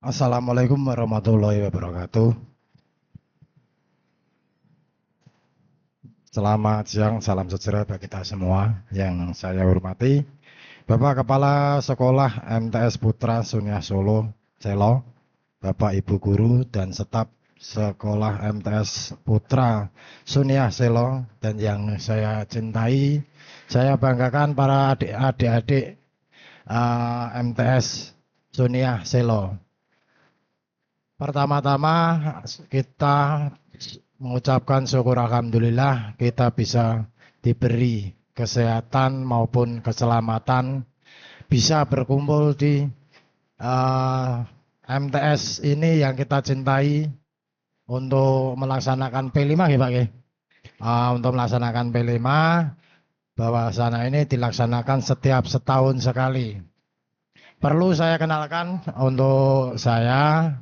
Assalamualaikum warahmatullahi wabarakatuh. Selamat siang, salam sejahtera bagi kita semua yang saya hormati. Bapak Kepala Sekolah MTS Putra Sunia Solo, Selo, Bapak Ibu Guru dan staf Sekolah MTS Putra Sunia Selo, dan yang saya cintai, saya banggakan para adik-adik MTS Sunia Selo. Pertama-tama kita mengucapkan syukur alhamdulillah kita bisa diberi kesehatan maupun keselamatan bisa berkumpul di MTS ini yang kita cintai untuk melaksanakan P5 ya Pak ya. Untuk melaksanakan P5 bahwasanya ini dilaksanakan setiap setahun sekali. Perlu saya kenalkan untuk saya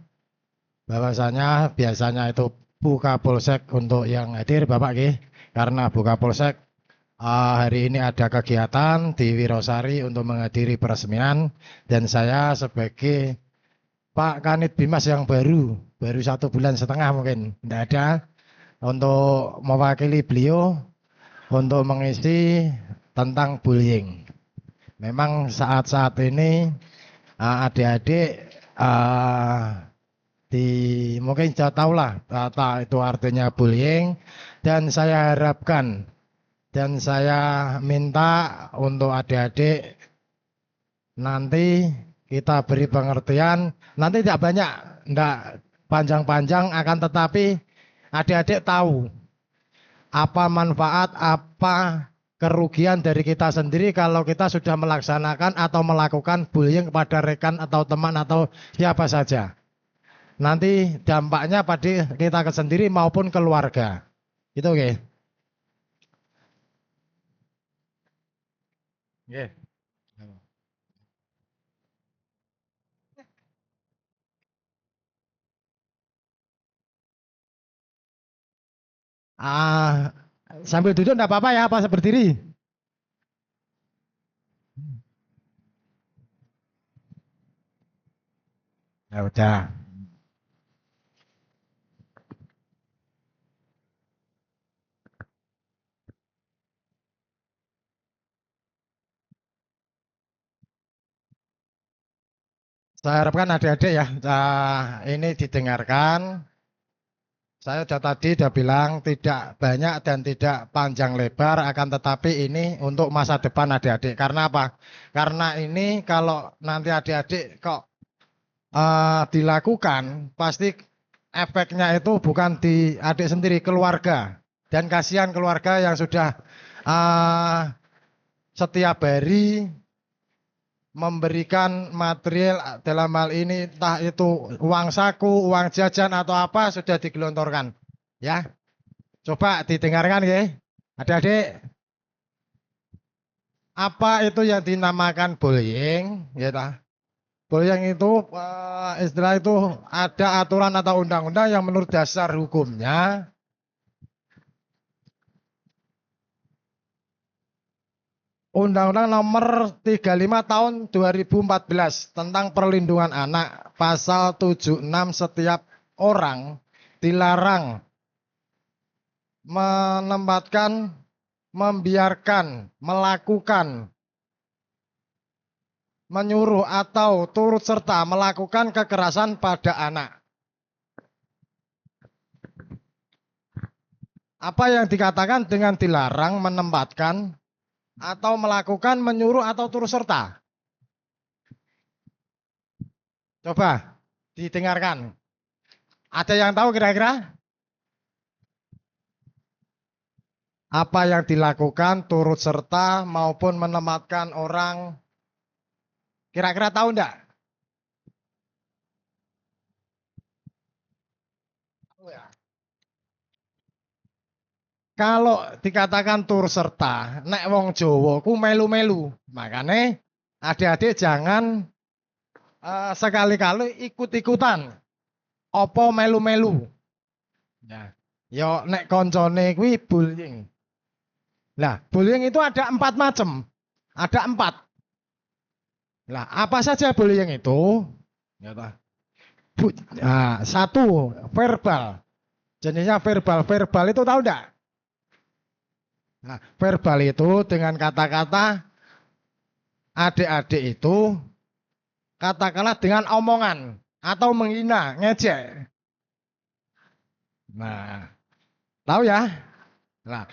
bahwasanya biasanya itu buka polsek untuk yang hadir Bapak Ki, karena buka polsek hari ini ada kegiatan di Wirosari untuk menghadiri peresmian, dan saya sebagai Pak Kanit Bimas yang baru 1,5 bulan mungkin tidak ada, untuk mewakili beliau untuk mengisi tentang bullying. Memang saat-saat ini adik-adik mungkin sudah tahu lah itu artinya bullying, dan saya harapkan dan saya minta untuk adik-adik nanti kita beri pengertian, nanti tidak banyak, tidak panjang-panjang, akan tetapi adik-adik tahu apa manfaat, apa kerugian dari kita sendiri kalau kita sudah melaksanakan atau melakukan bullying kepada rekan atau teman atau siapa saja. Nanti dampaknya pada kita sendiri maupun keluarga. Itu oke. Oke. Sambil duduk enggak apa-apa ya, apa berdiri? Ya udah. Saya harapkan adik-adik ya, ini didengarkan. Saya sudah bilang tidak banyak dan tidak panjang lebar, akan tetapi ini untuk masa depan adik-adik. Karena apa? Karena ini kalau nanti adik-adik kok dilakukan, pasti efeknya itu bukan di adik sendiri, keluarga. Dan kasihan keluarga yang sudah setiap hari memberikan material dalam hal ini, entah itu uang saku, uang jajan atau apa, sudah digelontorkan. Ya, coba didengarkan ya, adik-adik. Apa itu yang dinamakan bullying? Ya, bullying itu istilah itu ada aturan atau undang-undang yang menurut dasar hukumnya Undang-Undang Nomor 35 Tahun 2014 tentang Perlindungan Anak, pasal 76, setiap orang dilarang menempatkan, membiarkan, melakukan, menyuruh atau turut serta melakukan kekerasan pada anak. Apa yang dikatakan dengan dilarang menempatkan atau melakukan, menyuruh atau turut serta? Coba didengarkan. Ada yang tahu kira-kira? Apa yang dilakukan turut serta maupun menempatkan orang, kira-kira tahu enggak? Kalau dikatakan turut serta, nek wong Jawa ku melu-melu. Makanya adik-adik jangan sekali-kali ikut-ikutan. Opo melu-melu. Ya. Yo nek koncone kuwi bullying. Nah, bullying itu ada 4 macam. Ada 4. Nah, apa saja bullying itu? Ya, Satu, verbal. Jenisnya verbal. Verbal itu tahu enggak? Nah, verbal itu dengan kata-kata adik-adik itu katakanlah dengan omongan atau menghina, ngejek. Nah, tahu ya? Nah,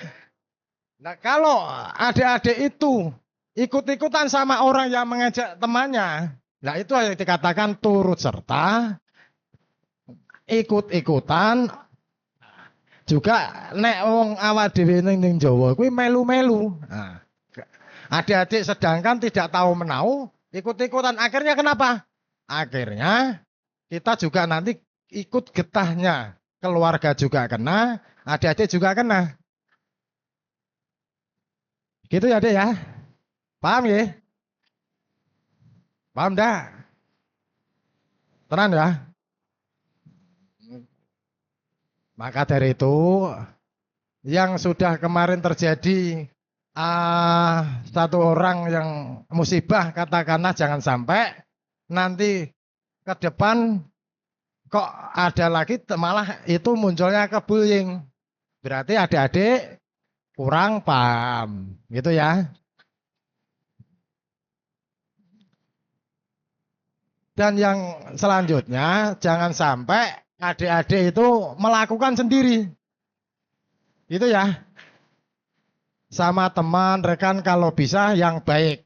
kalau adik-adik itu ikut-ikutan sama orang yang mengejek temannya, nah itu yang dikatakan turut serta, ikut-ikutan, juga nek wong awak dhewe ning Jawa kuwi melu-melu. Nah, adik-adik sedangkan tidak tahu menau, ikut-ikutan. Akhirnya kenapa? Akhirnya kita juga nanti ikut getahnya. Keluarga juga kena, adik-adik juga kena. Gitu ya, Dek ya? Paham ya? Paham dah? Tenang ya? Maka dari itu, yang sudah kemarin terjadi satu orang yang musibah, katakanlah jangan sampai nanti ke depan kok ada lagi malah itu munculnya ke bullying. Berarti adik-adik kurang paham, gitu ya. Dan yang selanjutnya jangan sampai adik-adik itu melakukan sendiri. Itu ya. Sama teman, rekan kalau bisa yang baik.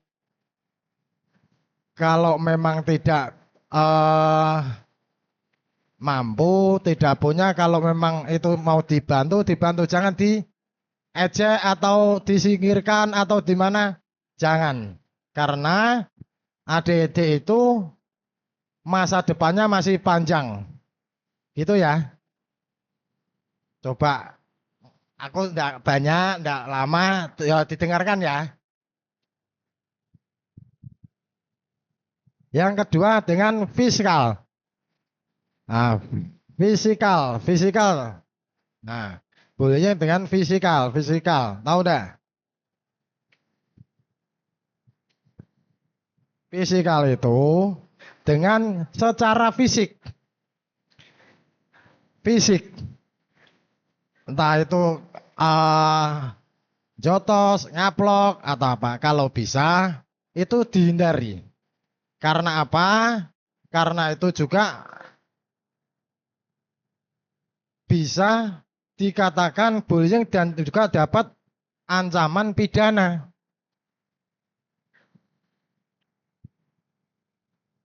Kalau memang tidak mampu, tidak punya, kalau memang itu mau dibantu, dibantu. Jangan diejek atau disingkirkan atau di mana. Jangan. Karena adik-adik itu masa depannya masih panjang. Gitu ya. Coba aku enggak banyak, enggak lama, ya didengarkan ya. Yang kedua dengan fisikal. Nah, fisikal. Nah, bolehnya dengan fisikal. Tahu enggak? Fisikal itu dengan secara fisik. Fisik. Entah itu jotos, ngaplok atau apa. Kalau bisa itu dihindari. Karena apa? Karena itu juga bisa dikatakan bullying dan juga dapat ancaman pidana.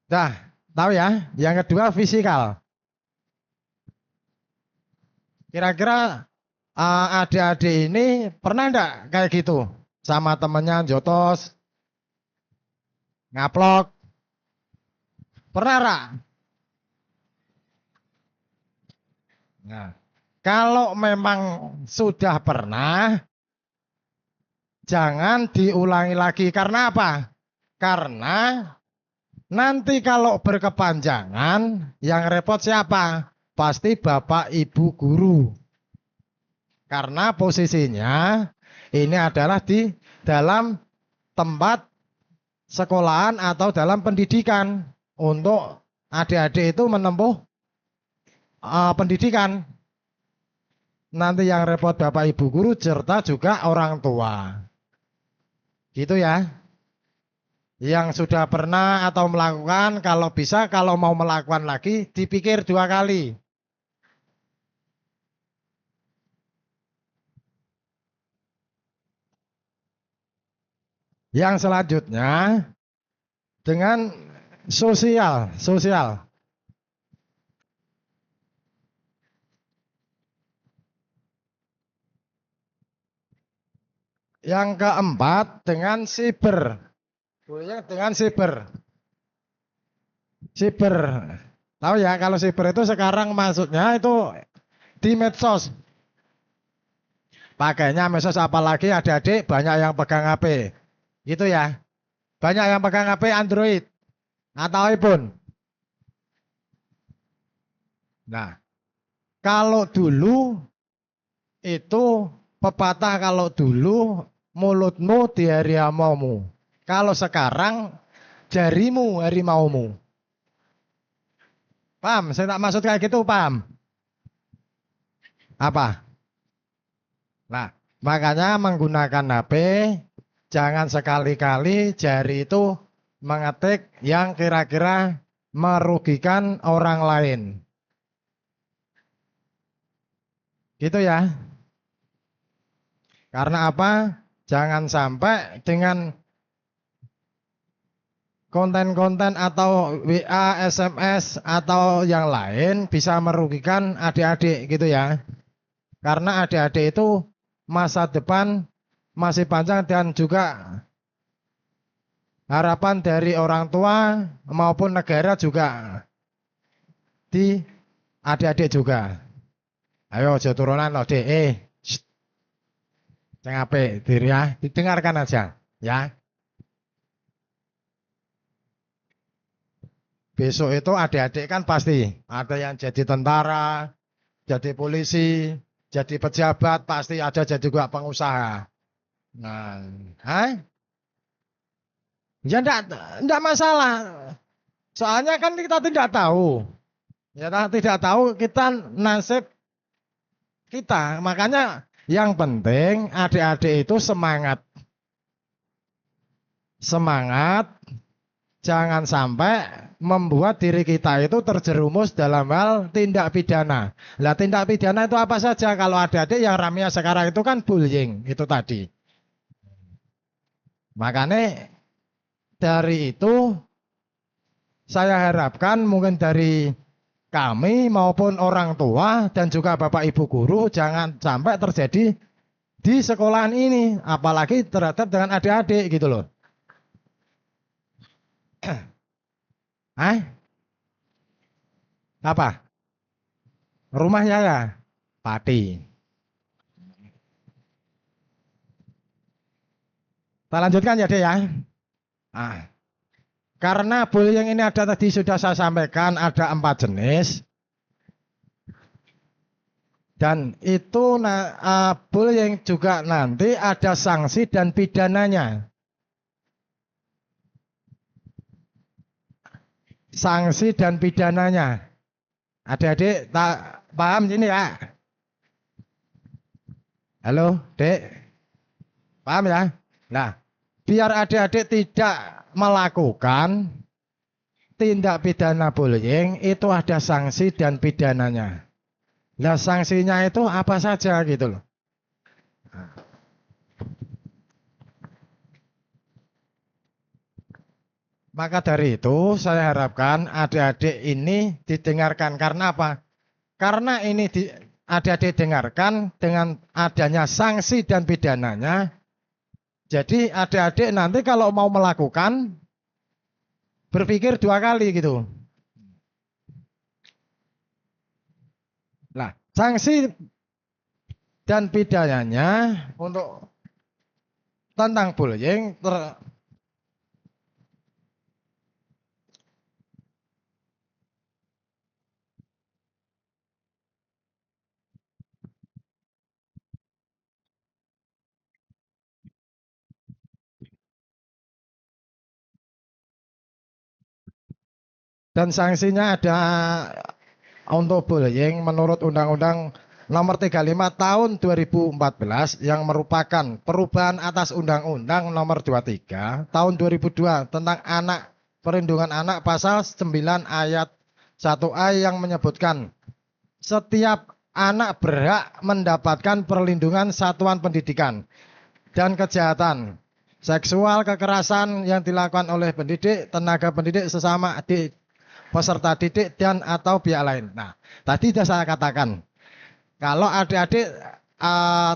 Nah, tahu ya? Yang kedua fisikal. Kira-kira adik-adik ini pernah enggak kayak gitu? Sama temennya jotos, ngaplok. Pernah enggak? Nah, kalau memang sudah pernah, jangan diulangi lagi. Karena apa? Karena nanti kalau berkepanjangan, yang repot siapa? Pasti bapak ibu guru. Karena posisinya ini adalah di dalam tempat sekolahan atau dalam pendidikan. Untuk adik-adik itu menempuh pendidikan. Nanti yang repot bapak ibu guru serta juga orang tua. Gitu ya. Yang sudah pernah atau melakukan, kalau bisa, kalau mau melakukan lagi, dipikir 2 kali. Yang selanjutnya, dengan sosial. Yang keempat, dengan siber. Dengan siber. Tahu ya, kalau siber itu sekarang maksudnya itu di medsos. Pakainya medsos, apalagi adik-adik banyak yang pegang HP. Gitu ya. Banyak yang pegang HP Android atau iPhone. Nah, kalau dulu itu pepatah, kalau dulu mulutmu di harimaumu. Kalau sekarang jarimu harimaumu. Paham? Saya tak maksud kayak gitu, paham? Apa? Nah, makanya menggunakan HP, jangan sekali-kali jari itu mengetik yang kira-kira merugikan orang lain. Gitu ya. Karena apa? Jangan sampai dengan konten-konten atau WA, SMS atau yang lain bisa merugikan adik-adik gitu ya. Karena adik-adik itu masa depan masih panjang dan juga harapan dari orang tua maupun negara juga di adik-adik juga. Ayo aja turunan loh dek. Jangan apik diri ya, didengarkan aja ya. Besok itu adik-adik kan pasti ada yang jadi tentara, jadi polisi, jadi pejabat, pasti ada jadi juga pengusaha. Nah, ya enggak masalah. Soalnya kan kita tidak tahu. Ya, tidak tahu kita nasib kita. Makanya yang penting adik-adik itu semangat. Semangat, jangan sampai membuat diri kita itu terjerumus dalam hal tindak pidana. Lah tindak pidana itu apa saja? Kalau adik-adik yang ramai sekarang itu kan bullying, itu tadi. Makanya dari itu saya harapkan mungkin dari kami maupun orang tua dan juga Bapak Ibu guru jangan sampai terjadi di sekolahan ini, apalagi terhadap dengan adik-adik gitu loh. Apa? Rumahnya ya? Pati. Kita lanjutkan ya deh ya. Ah, karena bullying ini ada tadi sudah saya sampaikan ada 4 jenis. Dan itu bullying juga nanti ada sanksi dan pidananya. Sanksi dan pidananya. Adik-adik tak paham ini ya? Halo, Dek. Paham ya? Nah, biar adik-adik tidak melakukan tindak pidana bullying itu ada sanksi dan pidananya. Nah, sanksinya itu apa saja gitu loh. Maka dari itu saya harapkan adik-adik ini didengarkan. Karena apa? Karena ini adik-adik dengarkan dengan adanya sanksi dan pidananya. Jadi adik-adik nanti kalau mau melakukan berpikir 2 kali gitu. Nah, sanksi dan pidananya untuk tentang bullying dan sanksinya ada untuk bullying menurut Undang-Undang Nomor 35 Tahun 2014 yang merupakan perubahan atas Undang-Undang Nomor 23 Tahun 2002 tentang perlindungan anak pasal 9 ayat 1A yang menyebutkan setiap anak berhak mendapatkan perlindungan satuan pendidikan dan kejahatan seksual kekerasan yang dilakukan oleh pendidik, tenaga pendidik sesama peserta didik dan atau pihak lain. Nah, tadi sudah saya katakan, kalau adik-adik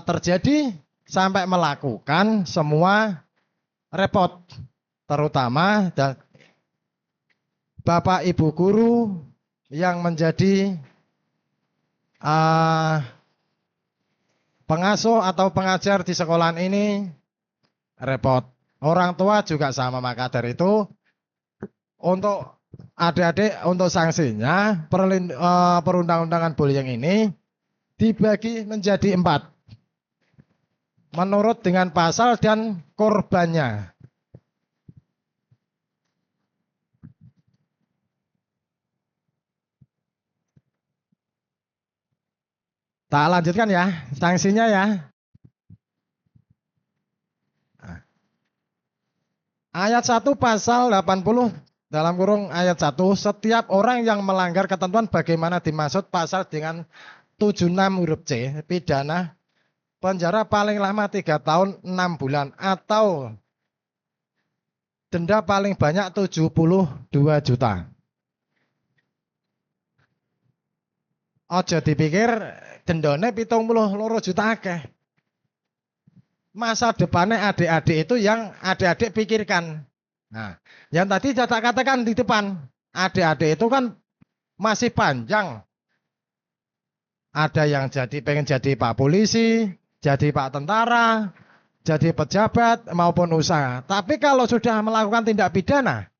terjadi sampai melakukan semua repot, terutama Bapak Ibu guru yang menjadi pengasuh atau pengajar di sekolahan ini repot. Orang tua juga sama, maka dari itu untuk adik-adik untuk sanksinya perundang-undangan bullying ini dibagi menjadi 4 menurut dengan pasal dan korbannya. Tak lanjutkan ya, sanksinya ya. Ayat 1 pasal 80 dalam kurung ayat 1, setiap orang yang melanggar ketentuan bagaimana dimaksud pasal dengan 76 huruf C, pidana penjara paling lama 3 tahun 6 bulan atau denda paling banyak 72 juta. Ojo dipikir dendone 72 juta akeh. Masa depannya adik-adik itu yang adik-adik pikirkan. Nah, yang tadi saya katakan di depan, adik-adik itu kan masih panjang. Ada yang pengen jadi Pak Polisi, jadi Pak Tentara, jadi pejabat maupun usaha. Tapi kalau sudah melakukan tindak pidana,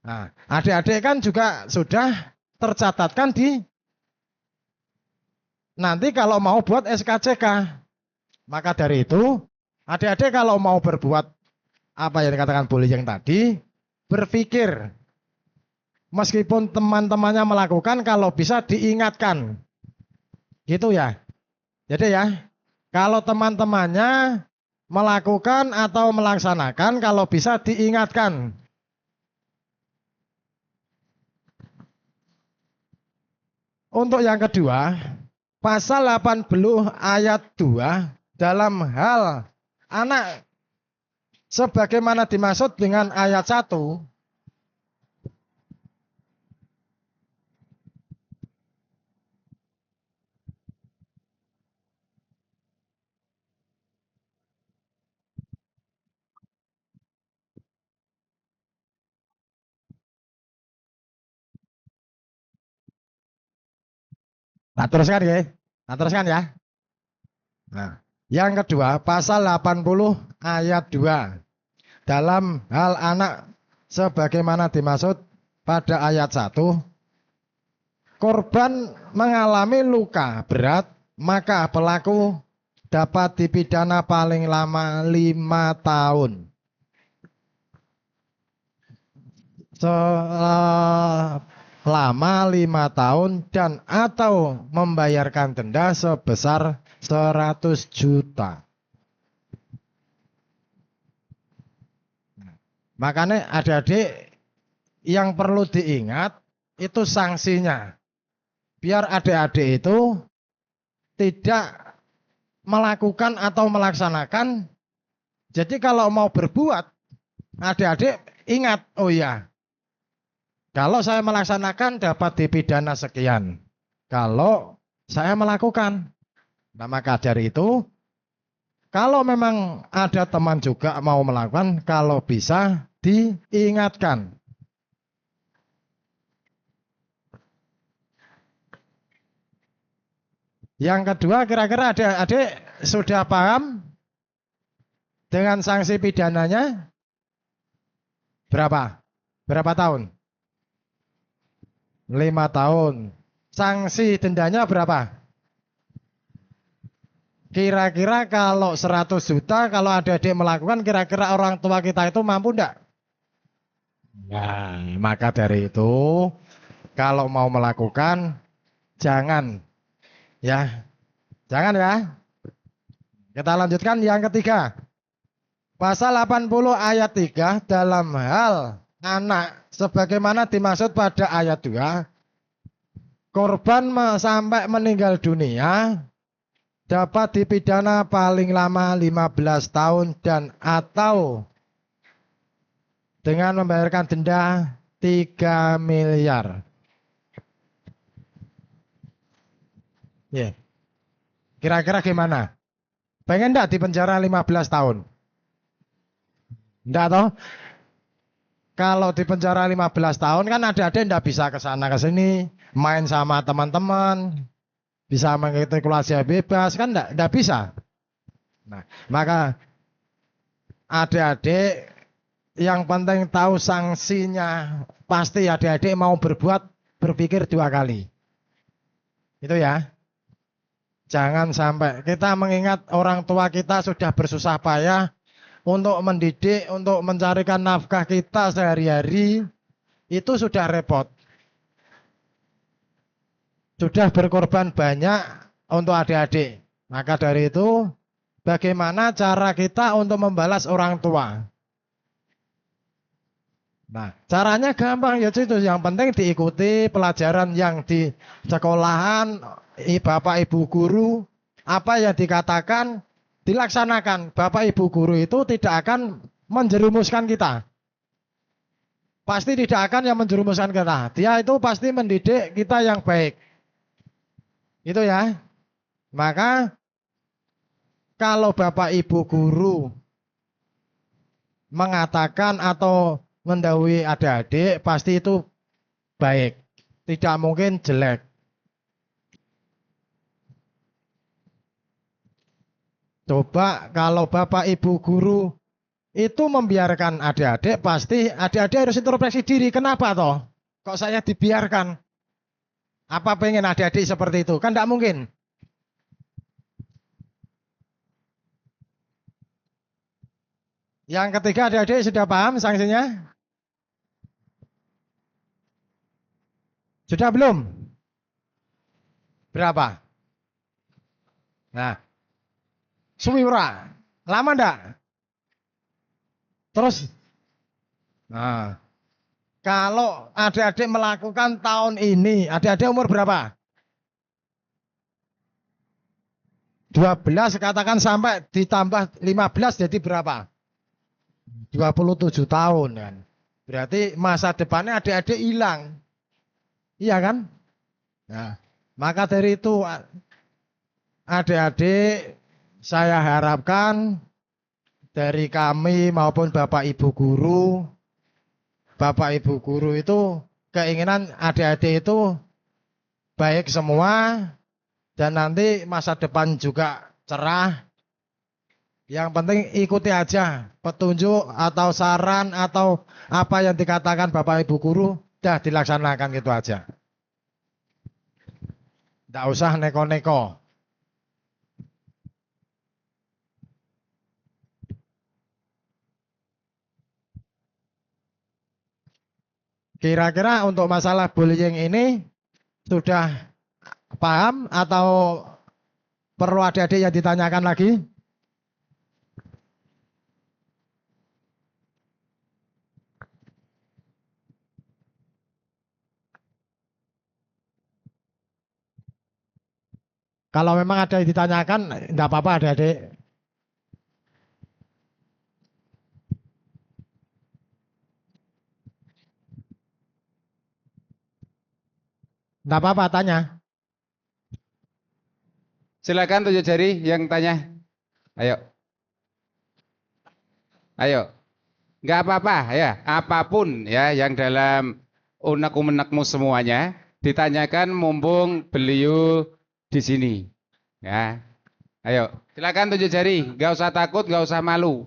nah, adik-adik kan juga sudah tercatatkan di nanti kalau mau buat SKCK. Maka dari itu, adik-adik kalau mau berbuat apa yang dikatakan bullying tadi, berpikir meskipun teman-temannya melakukan, kalau bisa diingatkan. Gitu ya. Jadi ya, kalau teman-temannya melakukan atau melaksanakan, kalau bisa diingatkan. Untuk yang kedua, pasal 80 ayat 2 dalam hal anak sebagaimana dimaksud dengan ayat 1. Nah, teruskan ya. Nah, teruskan ya. Nah, yang kedua, pasal 80 ayat 2. Dalam hal anak sebagaimana dimaksud pada ayat 1, korban mengalami luka berat, maka pelaku dapat dipidana paling lama 5 tahun. Selama 5 tahun dan atau membayarkan denda sebesar 100 juta. Makanya adik-adik yang perlu diingat itu sanksinya. Biar adik-adik itu tidak melakukan atau melaksanakan. Jadi kalau mau berbuat, adik-adik ingat, oh ya, kalau saya melaksanakan dapat dipidana sekian. Kalau saya melakukan. Nah, maka dari itu, kalau memang ada teman juga mau melakukan, kalau bisa diingatkan. Yang kedua, kira-kira adik-adik sudah paham dengan sanksi pidananya? Berapa? Berapa tahun? 5 tahun. Sanksi dendanya berapa? Kira-kira kalau 100 juta, kalau adik-adik melakukan, kira-kira orang tua kita itu mampu enggak? Nah, maka dari itu, kalau mau melakukan, jangan. Ya, jangan ya. Kita lanjutkan yang ketiga. Pasal 80 ayat 3 dalam hal anak sebagaimana dimaksud pada ayat 2, korban sampai meninggal dunia dapat dipidana paling lama 15 tahun dan atau dengan membayarkan denda 3 miliar. Ya. Kira-kira gimana? Pengen enggak dipenjara 15 tahun? Enggak toh? Kalau dipenjara 15 tahun kan ada-ada enggak bisa ke sana ke sini, main sama teman-teman, bisa mengikuti kelas bebas kan enggak bisa. Nah, maka adik-adik yang penting tahu sanksinya, pasti adik-adik mau berbuat berpikir 2 kali. Itu ya. Jangan sampai kita mengingat orang tua kita sudah bersusah payah untuk mendidik, untuk mencarikan nafkah kita sehari-hari, itu sudah repot. sudah berkorban banyak untuk adik-adik. Maka dari itu, bagaimana cara kita untuk membalas orang tua? Nah, caranya gampang ya itu. Yang penting diikuti pelajaran yang di sekolahan, bapak ibu guru, apa yang dikatakan dilaksanakan. Bapak ibu guru itu tidak akan menjerumuskan kita. Pasti tidak akan yang menjerumuskan kita. Dia itu pasti mendidik kita yang baik. Itu ya. Maka kalau bapak ibu guru mengatakan atau mendahului adik-adik, pasti itu baik. Tidak mungkin jelek. Coba kalau bapak ibu guru itu membiarkan adik-adik, pasti adik-adik harus introspeksi diri. Kenapa toh? Kok saya dibiarkan? Apa pengen adik-adik seperti itu? Kan tidak mungkin. Yang ketiga, adik-adik sudah paham sanksinya? Sudah belum? Berapa? Nah, suwiura. Lama enggak? Terus, nah, kalau adik-adik melakukan tahun ini, adik-adik umur berapa? 12, katakan sampai ditambah 15 jadi berapa? 27 tahun kan. Berarti masa depannya adik-adik hilang. Iya kan? Nah, maka dari itu adik-adik saya harapkan dari kami maupun Bapak Ibu guru, Bapak Ibu guru itu keinginan adik-adik itu baik semua dan nanti masa depan juga cerah. Yang penting ikuti aja petunjuk atau saran atau apa yang dikatakan Bapak Ibu guru, dah dilaksanakan gitu aja. Tidak usah neko-neko. Kira-kira untuk masalah bullying ini sudah paham atau perlu adik-adik yang ditanyakan lagi? Kalau memang ada yang ditanyakan, tidak apa-apa adik-adik. Tidak apa-apa, tanya. Silakan 7 jari yang tanya. Ayo. Ayo. Enggak apa-apa ya, apapun ya yang dalam unek-unekmu semuanya ditanyakan mumpung beliau di sini. Ya. Ayo, silakan 7 jari, enggak usah takut, enggak usah malu.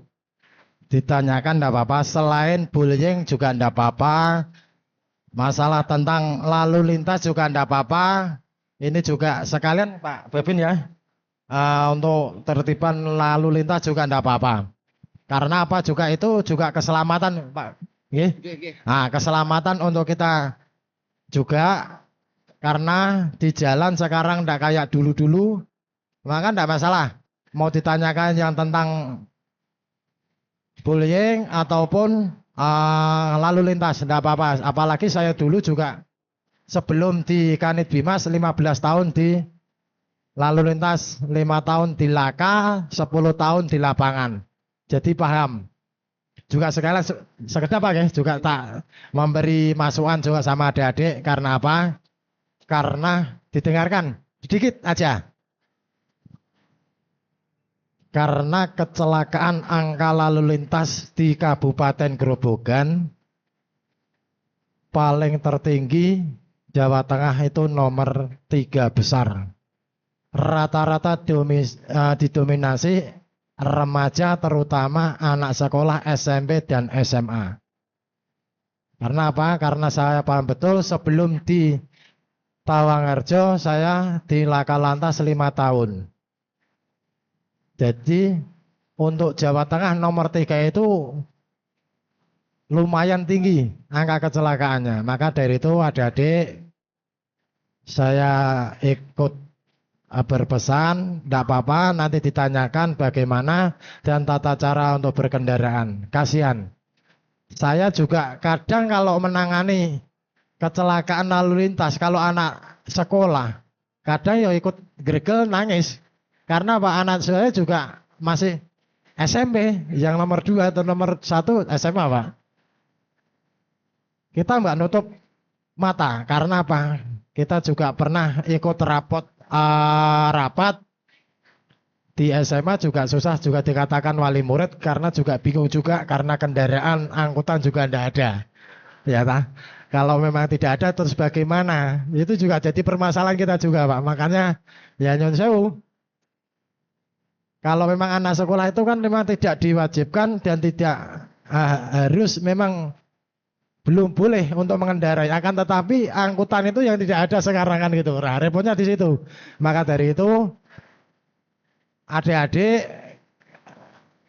Ditanyakan tidak apa-apa, selain bullying juga tidak apa-apa. Masalah tentang lalu lintas juga tidak apa-apa. Ini juga sekalian Pak Bebin ya, untuk tertiban lalu lintas juga tidak apa-apa. Karena apa juga itu juga keselamatan Pak. Nah, keselamatan untuk kita juga, karena di jalan sekarang tidak kayak dulu-dulu, maka tidak masalah. Mau ditanyakan yang tentang bullying ataupun lalu lintas, tidak apa-apa. Apalagi saya dulu juga sebelum di Kanit Bimas 15 tahun di lalu lintas, 5 tahun di Laka, 10 tahun di lapangan. Jadi paham. Juga sekalian sekedar apa ya, juga tak memberi masukan juga sama adik-adik. Karena apa? Karena didengarkan sedikit aja. Karena kecelakaan angka lalu lintas di Kabupaten Grobogan paling tertinggi Jawa Tengah itu nomor 3 besar. Rata-rata didominasi remaja, terutama anak sekolah SMP dan SMA. Karena apa? Karena saya paham betul sebelum di Tawangarjo saya di Laka Lantas 5 tahun. Jadi untuk Jawa Tengah nomor 3 itu lumayan tinggi angka kecelakaannya. Maka dari itu adik-adik saya ikut berpesan, tidak apa-apa, nanti ditanyakan bagaimana dan tata cara untuk berkendaraan. Kasihan. Saya juga kadang kalau menangani kecelakaan lalu lintas, kalau anak sekolah, kadang ya ikut gregel nangis. Karena Pak anak saya juga masih SMP, yang nomor 2 atau nomor 1 SMA Pak. Kita nggak nutup mata, karena apa? Kita juga pernah ikut rapat di SMA juga susah juga dikatakan wali murid karena juga bingung juga karena kendaraan angkutan juga tidak ada. Ya tah. Kalau memang tidak ada terus bagaimana? Itu juga jadi permasalahan kita juga Pak. Makanya ya nyun sewu. Kalau memang anak sekolah itu kan memang tidak diwajibkan dan tidak harus memang belum boleh untuk mengendarai. Akan tetapi angkutan itu yang tidak ada sekarang kan gitu. Nah, repotnya di situ. Maka dari itu adik-adik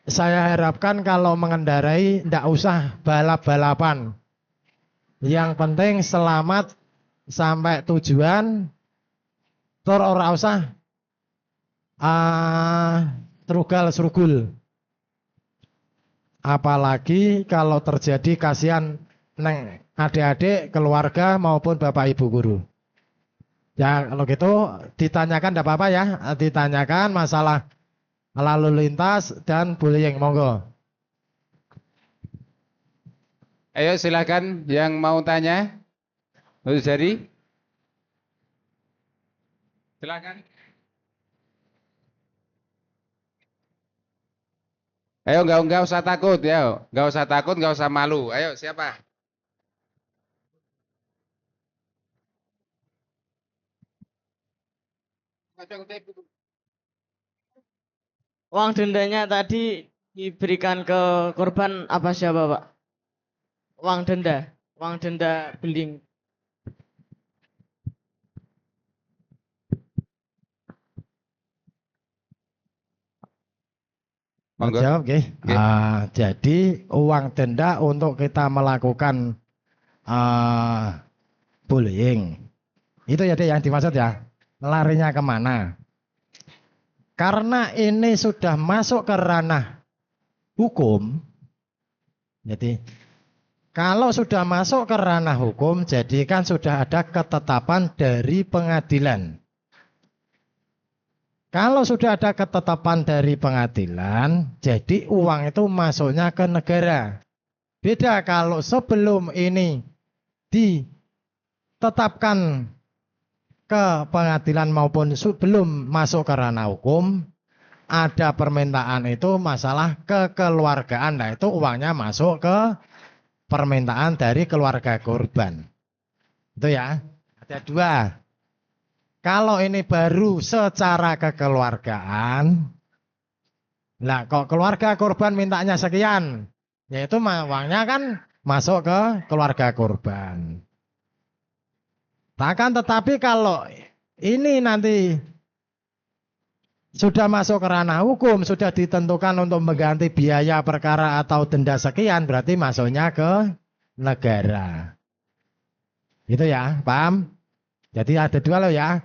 saya harapkan kalau mengendarai tidak usah balap-balapan. Yang penting selamat sampai tujuan. Tur ora usah trugal serugul. Apalagi kalau terjadi kasihan neng adik-adik, keluarga maupun bapak ibu guru. Ya kalau gitu ditanyakan tidak apa-apa ya. Ditanyakan masalah lalu lintas dan bullying, monggo. Ayo silakan yang mau tanya. Harus jadi. Silakan. Ayo nggak usah takut ya, nggak usah takut, nggak usah malu. Ayo siapa? Uang dendanya tadi diberikan ke korban apa siapa Pak? Uang denda beling. Monggo. Jawab, okay. Oke. Jadi uang denda untuk kita melakukan bullying. Itu ya Dek, yang dimaksud ya. Larinya kemana? Karena ini sudah masuk ke ranah hukum. Jadi kalau sudah masuk ke ranah hukum, jadi kan sudah ada ketetapan dari pengadilan. Kalau sudah ada ketetapan dari pengadilan, jadi uang itu masuknya ke negara. Beda kalau sebelum ini ditetapkan ke pengadilan maupun sebelum masuk ke ranah hukum, ada permintaan itu masalah kekeluargaan. Nah itu uangnya masuk ke permintaan dari keluarga korban. Itu ya, ada dua. Kalau ini baru secara kekeluargaan, nah kok keluarga korban mintanya sekian, yaitu uangnya kan masuk ke keluarga korban. Akan tetapi kalau ini nanti sudah masuk ke ranah hukum, sudah ditentukan untuk mengganti biaya perkara atau denda sekian, berarti masuknya ke negara. Gitu ya, paham? Jadi ada dua loh ya.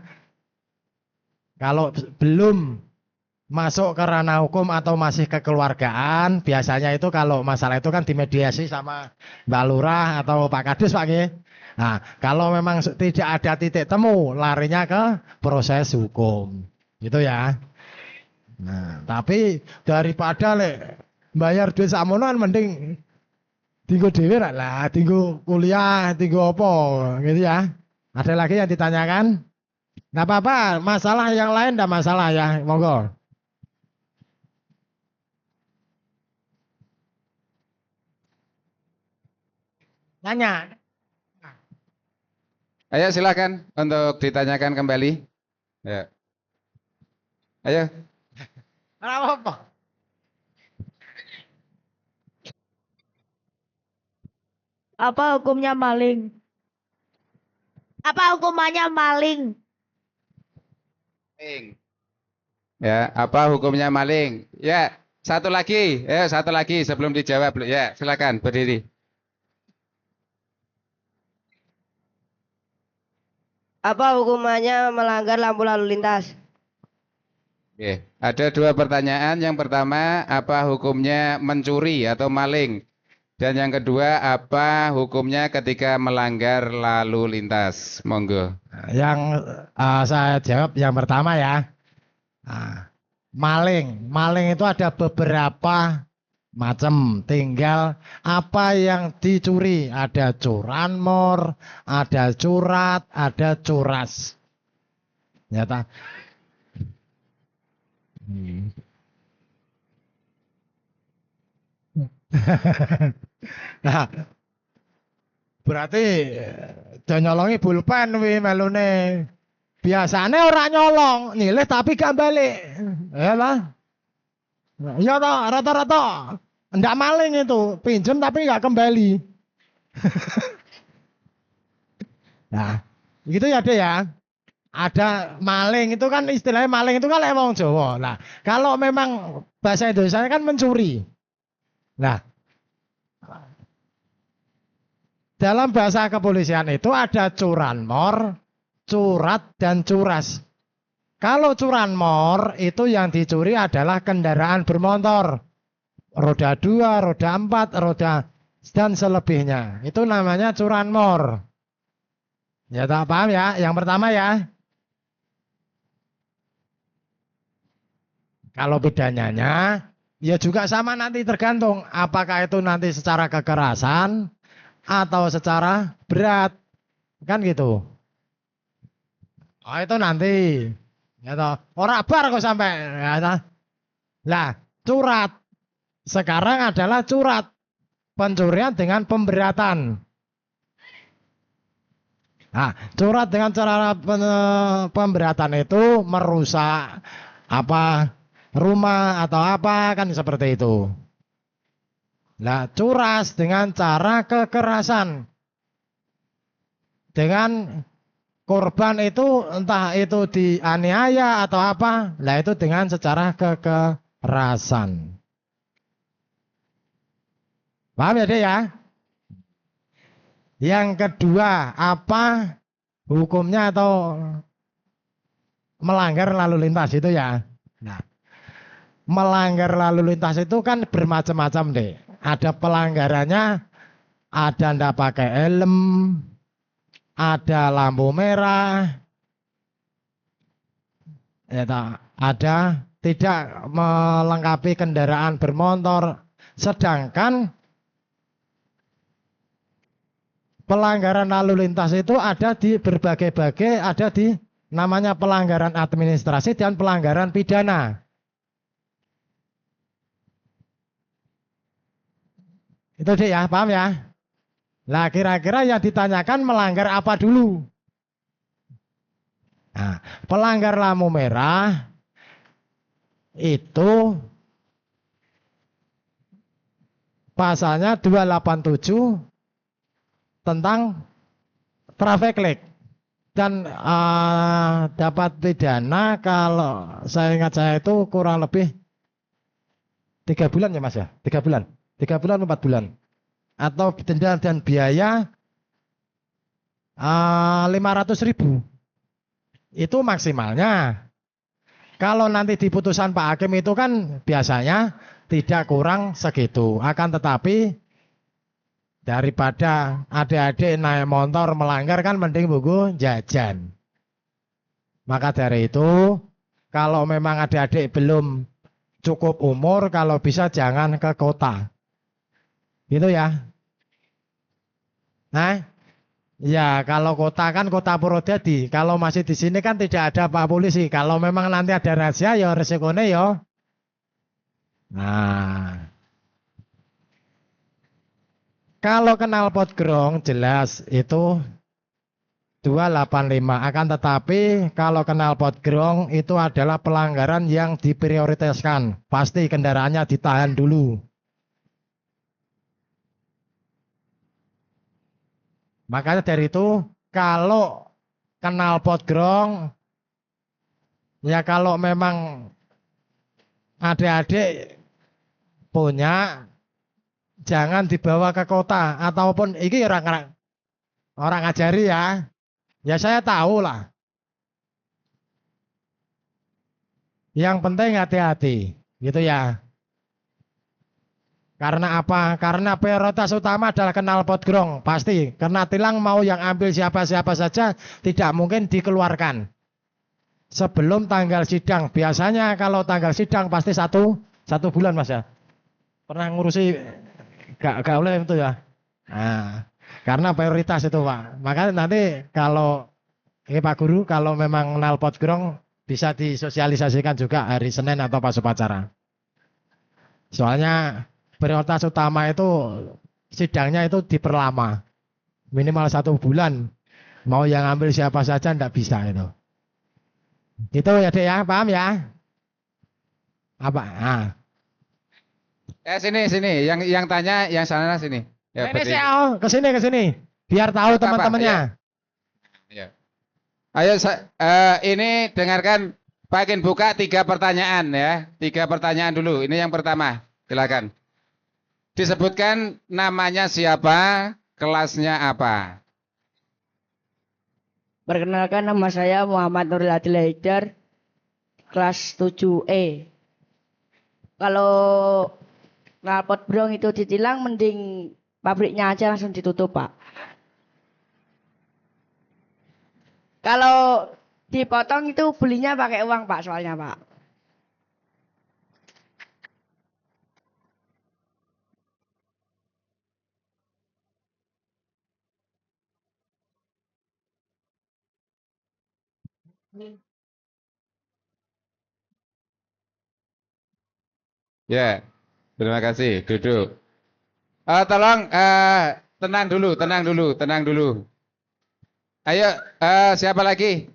Kalau belum masuk ke ranah hukum atau masih kekeluargaan, biasanya itu kalau masalah itu kan dimediasi sama Mbak Lurah atau Pak Kadus Pak Ge. Nah, kalau memang tidak ada titik temu, larinya ke proses hukum. Gitu ya. Nah, tapi daripada bayar duit samono kan mending tinggu dhewe lah, tinggu kuliah, tinggu apa gitu ya. Ada lagi yang ditanyakan? Nggak apa-apa, masalah yang lain enggak masalah ya, monggo. Tanya. Ayo silakan untuk ditanyakan kembali. Ya. Ayo. Apa? Apa hukumnya maling? Apa hukumannya maling? Ya, apa hukumnya maling? Ya, satu lagi, satu lagi sebelum dijawab. Ya, silakan berdiri. Apa hukumannya melanggar lampu lalu lintas? Oke, ada dua pertanyaan. Yang pertama, apa hukumnya mencuri atau maling? Dan yang kedua, apa hukumnya ketika melanggar lalu lintas? Monggo. Yang saya jawab yang pertama ya. Nah, maling itu ada beberapa macam. Tinggal apa yang dicuri. Ada curanmor, ada curat, ada curas. Ya tak? Nah, berarti do nyolongi pulpen wi melune. Biasane ora nyolong, nilai tapi gak balik. Ya lah. Ya toh, rata-rata ndak maling itu, pinjem tapi nggak kembali. Nah, gitu ya deh ya. Ada maling itu kan istilahnya maling itu kan lek wong Jawa. Nah, kalau memang bahasa Indonesia kan mencuri. Nah, dalam bahasa kepolisian itu ada curanmor, curat, dan curas. Kalau curanmor itu yang dicuri adalah kendaraan bermotor. Roda 2, roda 4, roda dan selebihnya. Itu namanya curanmor. Ya tak paham ya? Yang pertama ya. Kalau pidananya ya juga sama nanti tergantung apakah itu nanti secara kekerasan atau secara berat. Kan gitu. Oh itu nanti. Ya toh. Ora bar kok sampai ya toh. Lah, curat. Sekarang adalah curat. Pencurian dengan pemberatan. Nah, curat dengan cara pemberatan itu merusak apa rumah atau apa kan seperti itu. Nah, curas dengan cara kekerasan. Dengan korban itu entah itu dianiaya atau apa, lah itu dengan secara kekerasan. Paham ya, Dek ya? Yang kedua, apa hukumnya atau melanggar lalu lintas itu ya? Nah, melanggar lalu lintas itu kan bermacam-macam deh. Ada pelanggarannya, ada ndak pakai helm, ada lampu merah, ya ada tidak melengkapi kendaraan bermotor. Sedangkan pelanggaran lalu lintas itu ada di berbagai-bagai, ada di namanya pelanggaran administrasi dan pelanggaran pidana. Itu deh ya, paham ya? Nah, kira-kira yang ditanyakan melanggar apa dulu? Nah, pelanggar lampu merah itu pasalnya 287 tentang traffic light dan dapat pidana kalau saya ingat saya itu kurang lebih 3 bulan ya Mas ya, 3 bulan. 3 bulan 4 bulan atau denda dan biaya 500.000 itu maksimalnya. Kalau nanti di putusan Pak Hakim itu kan biasanya tidak kurang segitu. Akan tetapi daripada adik-adik naik motor melanggar kan mending buku jajan. Maka dari itu kalau memang adik-adik belum cukup umur kalau bisa jangan ke kota. Gitu ya. Nah, ya kalau kota kan kota Purwodadi. Kalau masih di sini kan tidak ada Pak Polisi. Kalau memang nanti ada razia ya resikonya ya. Nah, kalau kenal pot grong jelas itu 285. Akan tetapi kalau kenal pot grong itu adalah pelanggaran yang diprioritaskan. Pasti kendaraannya ditahan dulu. Makanya dari itu kalau kenal pot grong ya kalau memang adik-adik punya jangan dibawa ke kota ataupun ini orang ngajari ya. Ya saya tahu lah. Yang penting hati-hati, gitu ya. Karena apa? Karena prioritas utama adalah kenal potgrong, pasti. Karena tilang mau yang ambil siapa-siapa saja, tidak mungkin dikeluarkan sebelum tanggal sidang. Biasanya kalau tanggal sidang pasti satu bulan mas ya. Pernah ngurusi gak boleh itu ya. Nah, karena prioritas itu pak. Makanya nanti kalau Pak Guru kalau memang kenal potgrong bisa disosialisasikan juga hari Senin atau pas upacara. Soalnya prioritas utama itu sidangnya itu diperlama minimal 1 bulan. Mau yang ambil siapa saja ndak bisa itu. Gitu ya dek ya, paham ya? Apa? Ah. Sini. Yang tanya yang sana sini. Ya, Ini sih, berdiri. ke sini. Biar tahu Apa, teman-temannya. Ya. Ayo, ini dengarkan. Pak Kin buka 3 pertanyaan ya. 3 pertanyaan dulu. Ini yang pertama. Silakan. Disebutkan namanya siapa, kelasnya apa. Perkenalkan, nama saya Muhammad Nurul Adil Haidar, kelas 7E. Kalau knalpot brong itu ditilang, mending pabriknya aja langsung ditutup, Pak. Kalau dipotong itu belinya pakai uang, Pak, soalnya, Pak. Ya, terima kasih. Duduk. Tolong tenang dulu. Ayo, siapa lagi?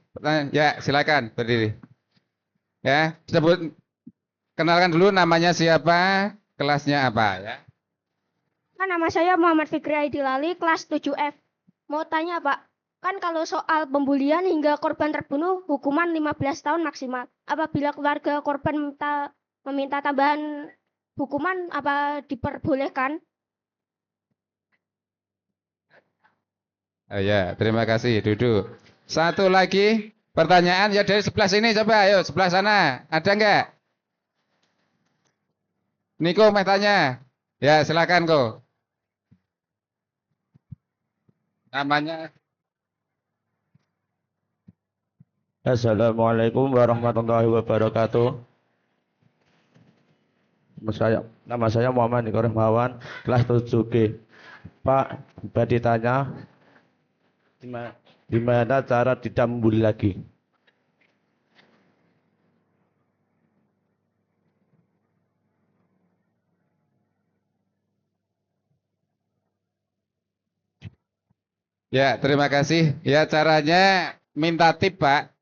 Ya, silakan berdiri. Ya, kenalkan dulu namanya siapa, kelasnya apa ya. Kan nama saya Muhammad Fikri Aidilali, kelas 7F. Mau tanya Pak, kan kalau soal pembulian hingga korban terbunuh hukuman 15 tahun maksimal. Apabila keluarga korban meminta tambahan hukuman, apa diperbolehkan? Ya, terima kasih. Duduk. Satu lagi pertanyaan ya dari sebelah sini coba, ayo sebelah sana. Ada enggak? Niko mau tanya. Ya, silakan kok. Namanya. Assalamualaikum warahmatullahi wabarakatuh. Nama saya Muhammad Niko Rahmawan, kelas 7G. Pak, coba ditanya gimana cara tidak membuli lagi? Ya, terima kasih. Ya, caranya minta tip, Pak.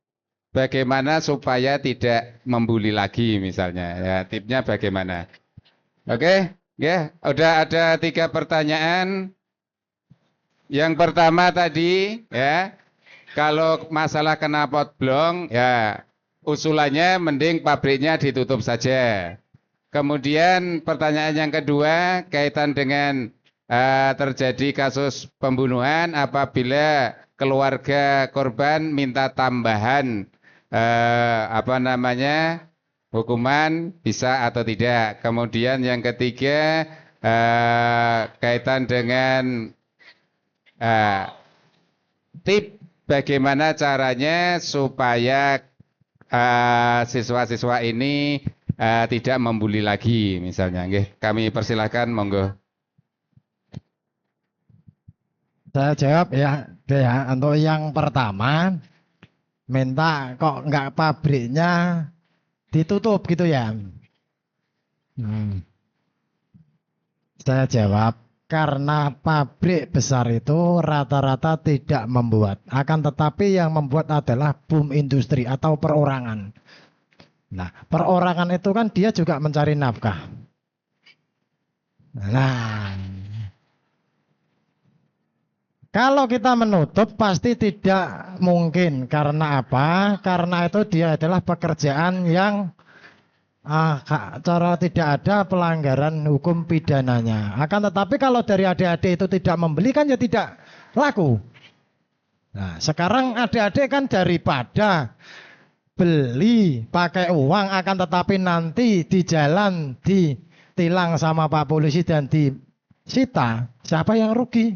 Bagaimana supaya tidak membuli lagi misalnya. Ya, tipnya bagaimana? Oke, ya, udah ada 3 pertanyaan. Yang pertama tadi, ya, kalau masalah knalpot blong, ya, usulannya mending pabriknya ditutup saja. Kemudian pertanyaan yang kedua kaitan dengan terjadi kasus pembunuhan apabila keluarga korban minta tambahan hukuman bisa atau tidak. Kemudian yang ketiga kaitan dengan tip bagaimana caranya supaya siswa-siswa ini tidak membuli lagi misalnya. Nggih, kami persilahkan monggo. Saya jawab ya, untuk yang pertama minta kok nggak pabriknya ditutup gitu ya. Saya jawab karena pabrik besar itu rata-rata tidak membuat, akan tetapi yang membuat adalah boom industri atau perorangan. Nah, perorangan itu kan dia juga mencari nafkah. Nah, kalau kita menutup pasti tidak mungkin. Karena apa? Karena itu dia adalah pekerjaan yang cara tidak ada pelanggaran hukum pidananya. Akan tetapi kalau dari adik-adik itu tidak membeli kan ya tidak laku. Nah, sekarang adik-adik kan daripada beli pakai uang akan tetapi nanti di jalan ditilang sama Pak Polisi dan disita, siapa yang rugi?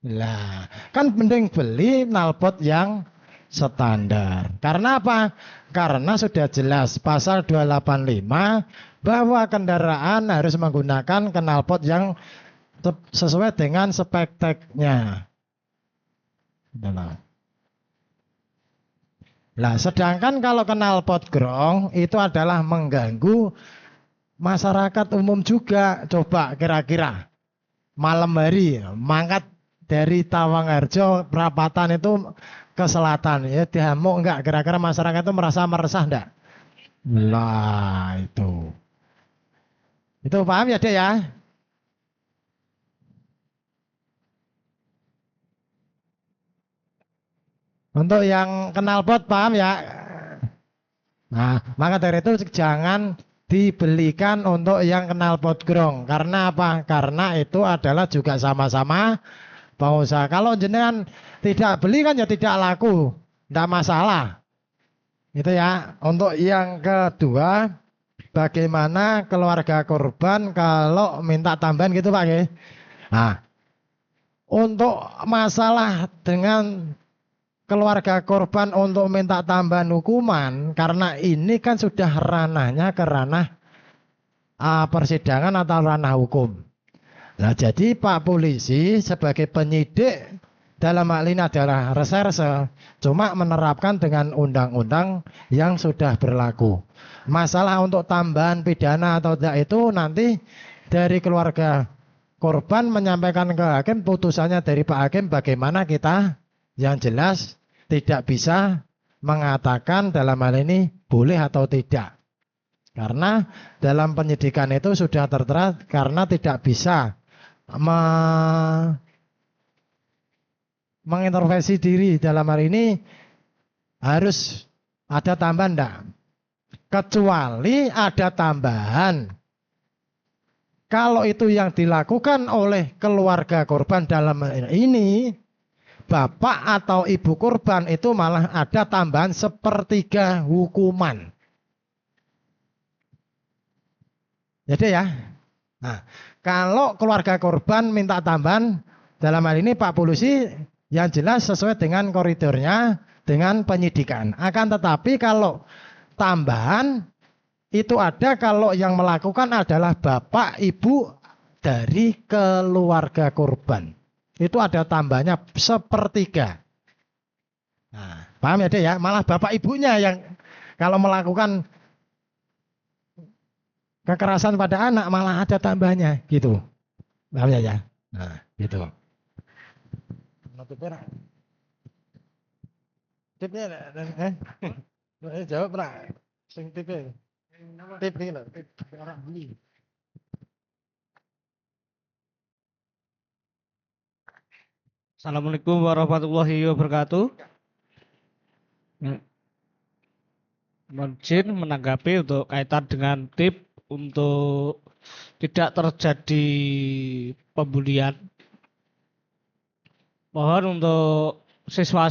Lah, kan mending beli knalpot yang standar. Karena apa? Karena sudah jelas pasal 285 bahwa kendaraan harus menggunakan knalpot yang sesuai dengan spek teknya. Nah, sedangkan kalau knalpot grong itu adalah mengganggu masyarakat umum juga. Coba kira-kira malam hari mangkat dari Tawangharjo perapatan itu ke selatan ya diamuk enggak, kira-kira masyarakat itu merasa meresah enggak? Lah itu paham ya Dek ya? Untuk yang knalpot paham ya? Nah, maka dari itu jangan dibelikan untuk yang knalpot grong. Karena apa? Karena itu adalah juga sama-sama pengusaha. Kalau jenengan tidak beli kan ya tidak laku, tidak masalah. Itu ya. Untuk yang kedua, bagaimana keluarga korban kalau minta tambahan gitu Pak? Nah, untuk masalah dengan keluarga korban untuk minta tambahan hukuman, karena ini kan sudah ranahnya ke ranah persidangan atau ranah hukum. Nah, jadi Pak Polisi sebagai penyidik dalam hal ini adalah reserse, cuma menerapkan dengan undang-undang yang sudah berlaku. Masalah untuk tambahan pidana atau tidak itu nanti dari keluarga korban menyampaikan ke hakim, putusannya dari Pak Hakim bagaimana kita yang jelas tidak bisa mengatakan dalam hal ini boleh atau tidak. Karena dalam penyidikan itu sudah tertera karena tidak bisa mengintervensi diri dalam hal ini harus ada tambahan enggak? Kecuali ada tambahan. Kalau itu yang dilakukan oleh keluarga korban dalam hal ini, bapak atau ibu korban itu malah ada tambahan sepertiga hukuman. Jadi ya. Nah, kalau keluarga korban minta tambahan dalam hal ini Pak Polisi yang jelas sesuai dengan koridornya dengan penyidikan. Akan tetapi kalau tambahan itu ada kalau yang melakukan adalah bapak ibu dari keluarga korban. Itu ada tambahnya sepertiga. Nah, paham ya Dek ya? Malah bapak ibunya yang kalau melakukan kekerasan pada anak malah ada tambahnya gitu. Paham ya? Nah, gitu. Tipnya jawab nak. Sing tipnya. Tip ini loh, tip orang beli. Assalamualaikum warahmatullahi wabarakatuh. Mohon izin menanggapi untuk kaitan dengan tip untuk tidak terjadi pembulian. Mohon untuk siswa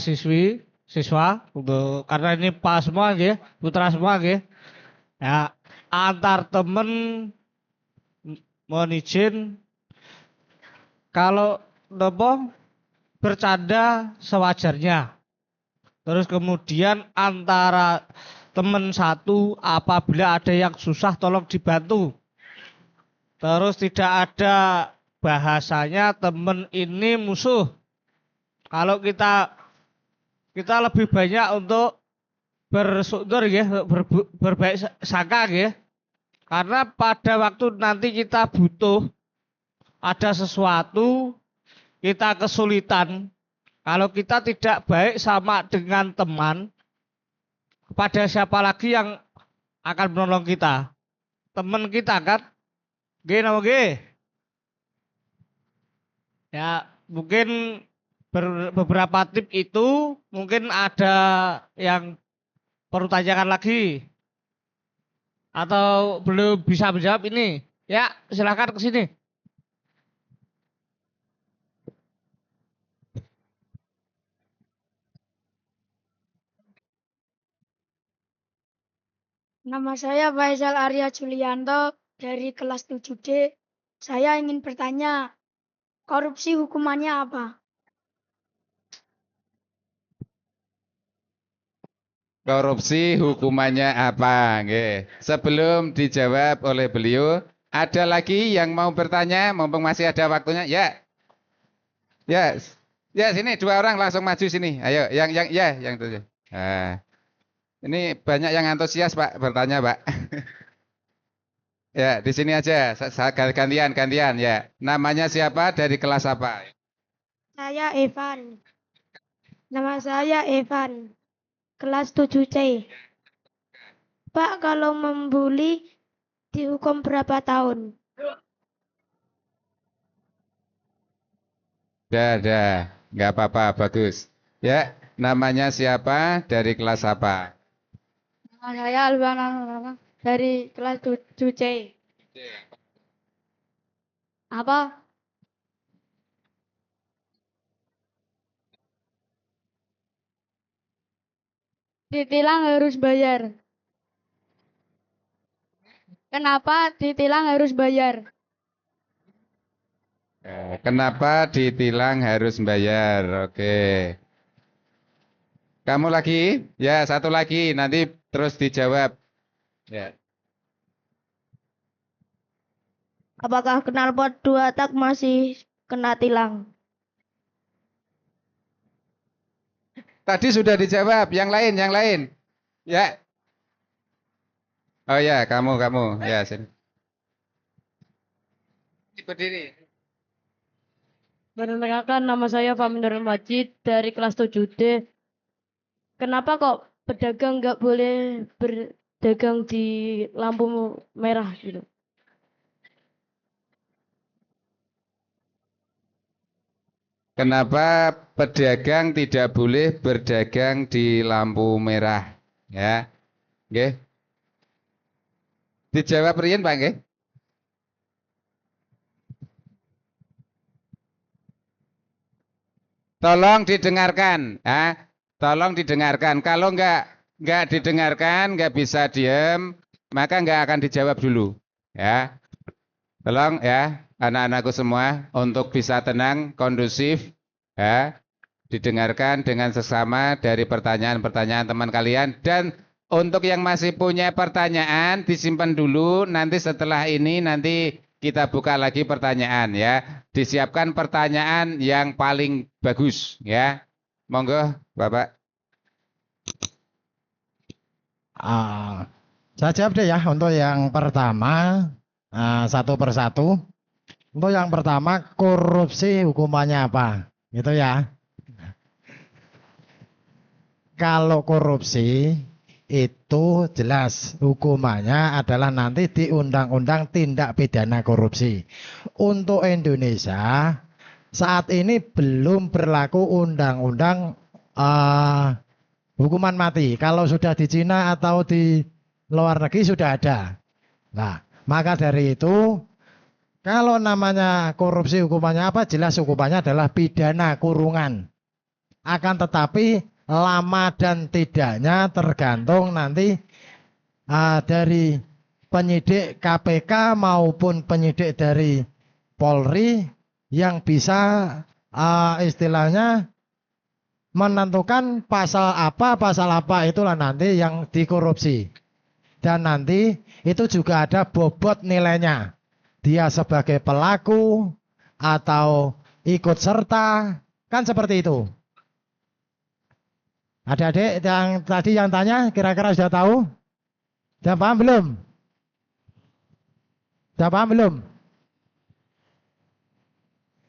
untuk karena ini pas semua ya, putra semua ya. Ya, antar temen mohon izin kalau nopo bercanda sewajarnya. Terus kemudian antara teman satu apabila ada yang susah tolong dibantu. Terus tidak ada bahasanya teman ini musuh. Kalau kita lebih banyak untuk bersyukur ya, berbaik sangka ya. Karena pada waktu nanti kita butuh ada sesuatu, kita kesulitan, kalau kita tidak baik sama dengan teman, kepada siapa lagi yang akan menolong kita? Teman kita kan? Gini. Ya, mungkin beberapa tip itu mungkin ada yang perlu tanyakan lagi. Atau belum bisa menjawab ini. Ya, silakan ke sini. Nama saya Faisal Arya Julianto dari kelas 7D. Saya ingin bertanya, korupsi hukumannya apa? Korupsi hukumannya apa? Nggih. Sebelum dijawab oleh beliau, ada lagi yang mau bertanya, mumpung masih ada waktunya. Ya. Ya. Ya, sini 2 orang langsung maju sini. Ayo, yang itu. Nah, ini banyak yang antusias, Pak, bertanya, Pak. Ya, di sini aja. Gantian ya. Namanya siapa? Dari kelas apa? Saya Evan. Nama saya Evan, kelas 7C. Pak, kalau membuli dihukum berapa tahun? Dah. Nggak apa-apa, bagus. Ya, namanya siapa? Dari kelas apa? Nama saya Alvana dari kelas 7C. Apa? Ditilang harus bayar. Kenapa ditilang harus bayar? Kenapa ditilang harus bayar? Oke. Kamu lagi? Ya, satu lagi. Nanti terus dijawab. Ya. Apakah knalpot 2 tak masih kena tilang? Tadi sudah dijawab. Yang lain. Ya. Oh ya, kamu. Ya, sini. Berdiri. Perkenalkan, nama saya Fahmi Nurul Majid dari kelas 7D. Kenapa kok pedagang nggak boleh berdagang di lampu merah gitu? Kenapa pedagang tidak boleh berdagang di lampu merah? Ya. Oke. Dijawab riyen, Pak, nggih? Tolong didengarkan, ya. Tolong didengarkan. Kalau nggak didengarkan, nggak bisa diem, maka nggak akan dijawab dulu, ya. Tolong ya, anak-anakku semua untuk bisa tenang, kondusif, ya. Didengarkan dengan seksama dari pertanyaan-pertanyaan teman kalian. Dan untuk yang masih punya pertanyaan, disimpan dulu. Nanti setelah ini nanti kita buka lagi pertanyaan, ya. Disiapkan pertanyaan yang paling bagus, ya. Monggo, Bapak. Saya jawab deh ya untuk yang pertama, satu persatu. Untuk yang pertama, korupsi hukumannya apa? Gitu ya. Kalau korupsi itu jelas hukumannya adalah nanti di Undang-Undang Tindak Pidana Korupsi. Untuk Indonesia saat ini belum berlaku undang-undang hukuman mati. Kalau sudah di Cina atau di luar negeri sudah ada. Nah, maka dari itu kalau namanya korupsi hukumannya apa? Jelas hukumannya adalah pidana kurungan. Akan tetapi lama dan tidaknya tergantung nanti dari penyidik KPK maupun penyidik dari Polri yang bisa istilahnya menentukan pasal apa itulah nanti yang dikorupsi. Dan nanti itu juga ada bobot nilainya. Dia sebagai pelaku atau ikut serta, kan seperti itu. Adik-adik yang tadi yang tanya kira-kira sudah tahu? Sudah paham belum? Sudah paham belum?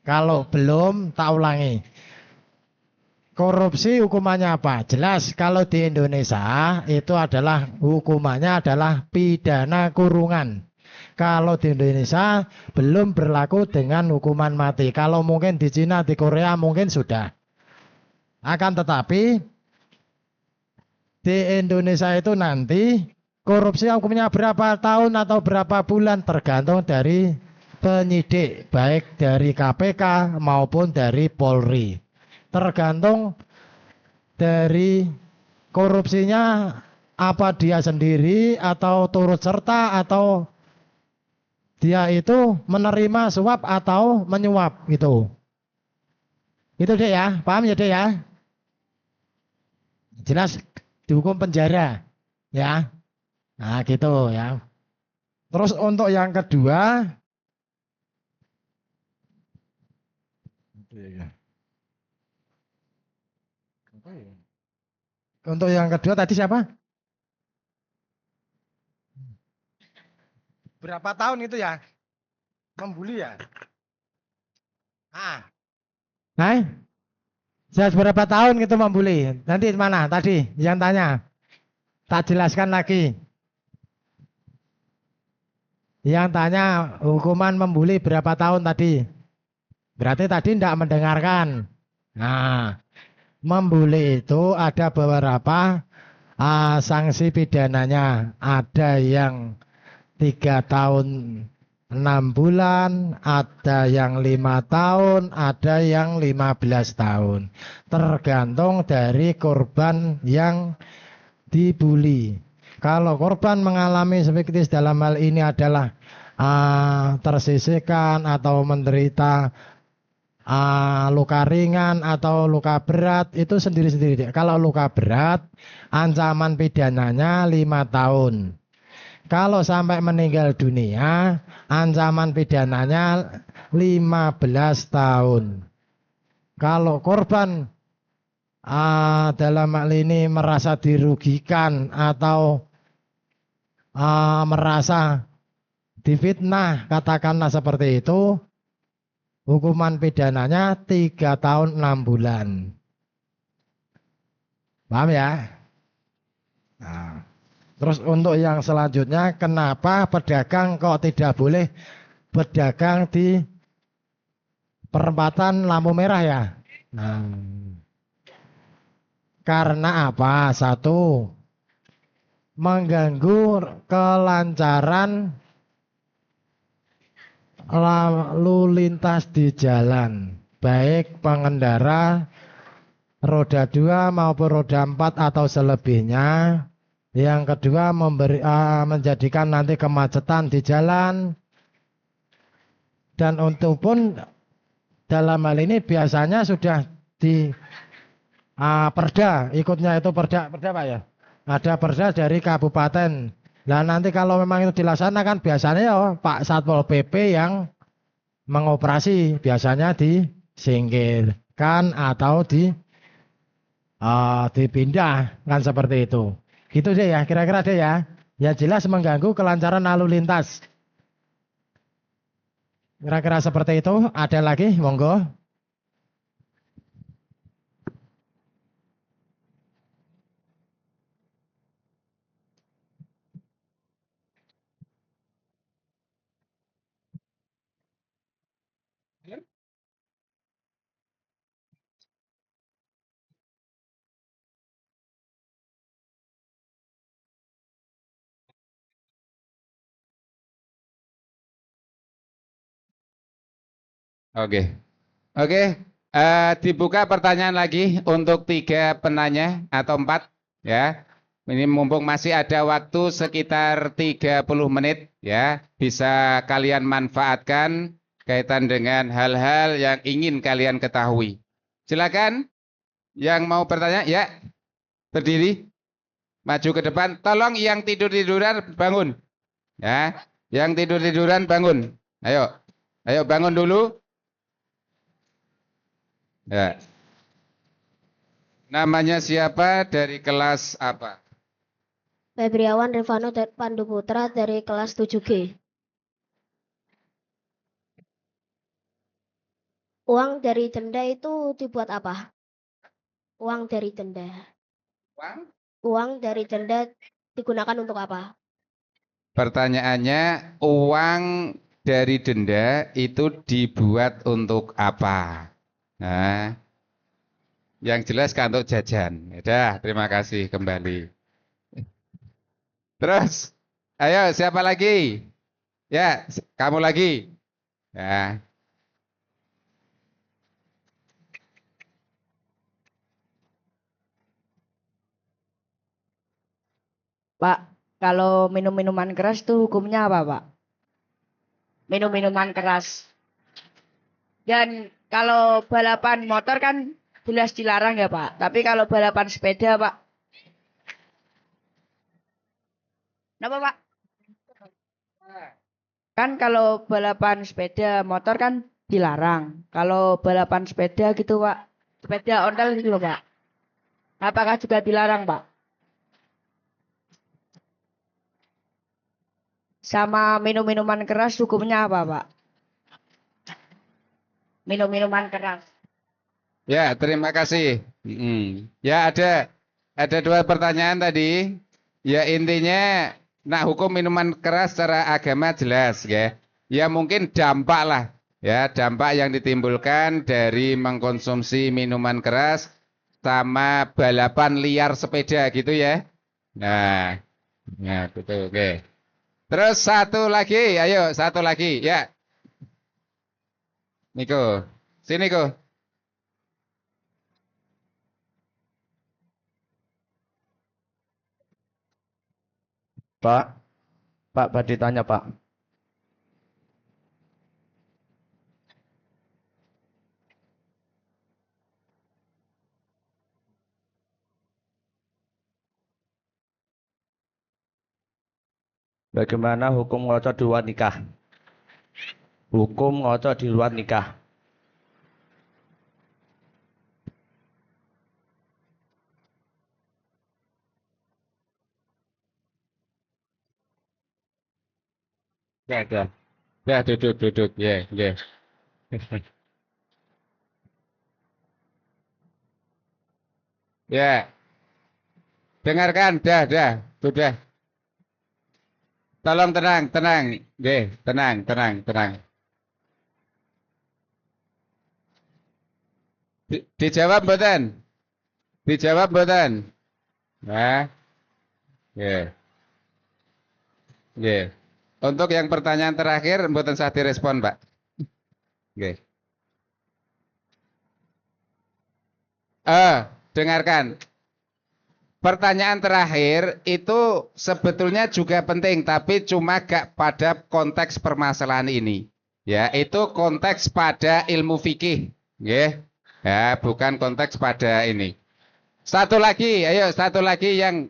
Kalau belum, tak ulangi. Korupsi hukumannya apa? Jelas kalau di Indonesia itu adalah hukumannya adalah pidana kurungan. Kalau di Indonesia belum berlaku dengan hukuman mati. Kalau mungkin di Cina, di Korea mungkin sudah. Akan tetapi di Indonesia itu nanti korupsi hukumnya berapa tahun atau berapa bulan tergantung dari penyidik, baik dari KPK maupun dari Polri. Tergantung dari korupsinya apa dia sendiri atau turut serta atau dia itu menerima suap atau menyuap gitu. Itu deh ya, paham ya deh ya? Jelas dihukum penjara ya. Nah gitu ya. Terus untuk yang kedua, untuk yang kedua tadi siapa? Berapa tahun itu ya? Membuli ya? Ah. Nah, saya berapa tahun itu membuli? Nanti mana tadi yang tanya? Tak jelaskan lagi. Yang tanya hukuman membuli berapa tahun tadi? Berarti tadi tidak mendengarkan. Nah, membuli itu ada beberapa sanksi pidananya. Ada yang 3 tahun 6 bulan, ada yang 5 tahun, ada yang 15 tahun. Tergantung dari korban yang dibuli. Kalau korban mengalami psikis dalam hal ini adalah tersisihkan atau menderita luka ringan atau luka berat, itu sendiri-sendiri. Kalau luka berat, ancaman pidananya 5 tahun. Kalau sampai meninggal dunia, ancaman pidananya 15 tahun. Kalau korban dalam hal ini merasa dirugikan atau merasa difitnah, katakanlah seperti itu, hukuman pidananya 3 tahun 6 bulan. Paham ya? Nah, terus untuk yang selanjutnya, kenapa pedagang kok tidak boleh berdagang di perempatan lampu merah ya? Nah, karena apa? Satu, mengganggu kelancaran lalu lintas di jalan, baik pengendara roda 2 maupun roda 4 atau selebihnya. Yang kedua, menjadikan nanti kemacetan di jalan. Dan untuk pun dalam hal ini biasanya sudah di perda, ikutnya itu perda Pak ya. Ada perda dari kabupaten. Nah nanti kalau memang itu dilaksanakan, biasanya ya Pak Satpol PP yang mengoperasi, biasanya disingkirkan atau dipindah kan seperti itu. Gitu deh ya, kira-kira deh ya. Ya jelas mengganggu kelancaran lalu lintas. Kira-kira seperti itu. Ada lagi, monggo. Oke. Oke, dibuka pertanyaan lagi untuk 3 penanya atau 4 ya. Ini mumpung masih ada waktu sekitar 30 menit ya, bisa kalian manfaatkan kaitan dengan hal-hal yang ingin kalian ketahui. Silakan yang mau bertanya ya, berdiri, maju ke depan. Tolong yang tidur-tiduran bangun. Ya, yang tidur-tiduran bangun. Ayo. Ayo bangun dulu. Ya. Namanya siapa, dari kelas apa? Febriawan Rifano Pandu Putra dari kelas 7G. Uang dari denda itu dibuat apa? Uang dari denda. Uang? Uang dari denda digunakan untuk apa? Pertanyaannya, uang dari denda itu dibuat untuk apa? Nah, yang jelas kan untuk jajan. Ya, terima kasih kembali. Terus, ayo siapa lagi? Ya, kamu lagi. Ya. Pak, kalau minum-minuman keras tuh hukumnya apa, Pak? Minum-minuman keras. Dan kalau balapan motor kan jelas dilarang ya, Pak. Tapi kalau balapan sepeda, Pak. Kenapa, Pak? Kan kalau balapan sepeda motor kan dilarang. Kalau balapan sepeda gitu, Pak. Sepeda ontel gitu loh, Pak. Apakah juga dilarang, Pak? Sama minum-minuman keras hukumnya apa, Pak? Minum-minuman keras. Ya, terima kasih. Ya, ada dua pertanyaan tadi. Ya, intinya nah hukum minuman keras secara agama jelas ya. Ya mungkin dampak lah ya, dampak yang ditimbulkan dari mengkonsumsi minuman keras sama balapan liar sepeda gitu ya. Nah, ya betul. Oke. Terus satu lagi, ayo satu lagi ya. Niko, sini Niko. Pak Badi tanya Pak. Bagaimana hukum ngocok di luar nikah? Hukum ngocok di luar nikah. Ya, duduk. Ya, ya. Ya, dengarkan, dah, sudah. Tolong tenang. Nggih, tenang. Dijawab mboten? Dijawab mboten? Nah, nggih. Nggih. Untuk yang pertanyaan terakhir mboten sah direspon, Pak. Nggih. Dengarkan. Pertanyaan terakhir itu sebetulnya juga penting, tapi cuma gak pada konteks permasalahan ini. Ya, itu konteks pada ilmu fikih, ya. Ya, bukan konteks pada ini. Satu lagi, ayo satu lagi yang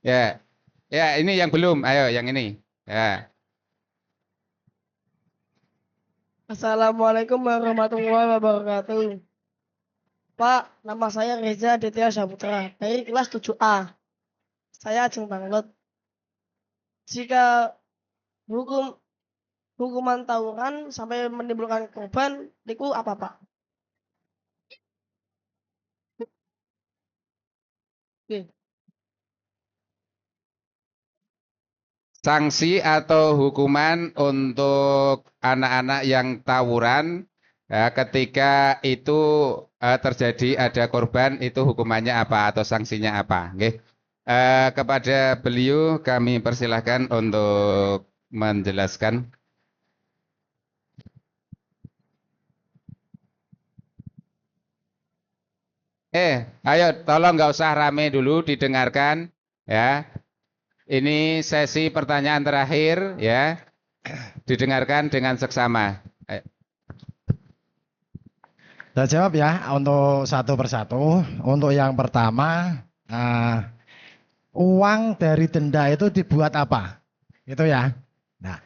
ya. Ya, ini yang belum. Ayo yang ini. Ya. Assalamualaikum warahmatullahi wabarakatuh. Pak, nama saya Reza Aditya Saputra dari kelas 7A. Saya Ajeng Banglot. Jika hukuman tawuran sampai menimbulkan korban, itu apa, Pak? Oke. Sanksi atau hukuman untuk anak-anak yang tawuran ya, ketika itu terjadi ada korban itu hukumannya apa atau sanksinya apa? Oke. Kepada beliau kami persilahkan untuk menjelaskan. Ayo tolong nggak usah rame dulu didengarkan ya. Ini sesi pertanyaan terakhir ya. Didengarkan dengan seksama. Saya jawab ya untuk satu persatu. Untuk yang pertama, uang dari denda itu dibuat apa? Itu ya. Nah,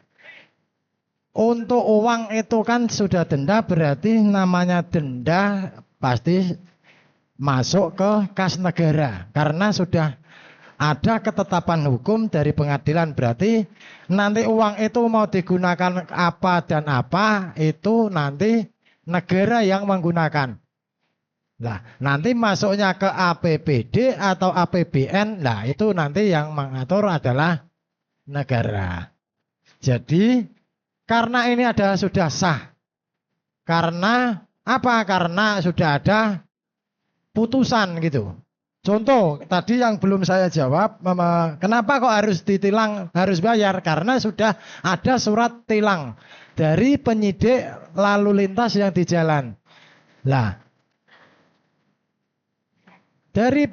untuk uang itu kan sudah denda, berarti namanya denda pasti masuk ke kas negara karena sudah ada ketetapan hukum dari pengadilan, berarti nanti uang itu mau digunakan apa dan apa itu nanti negara yang menggunakan. Nah, nanti masuknya ke APBD atau APBN, nah itu nanti yang mengatur adalah negara. Jadi karena ini adalah sudah sah. Karena apa? Karena sudah ada putusan gitu. Contoh tadi yang belum saya jawab, kenapa kok harus ditilang, harus bayar? Karena sudah ada surat tilang dari penyidik lalu lintas yang di jalan. Lah, dari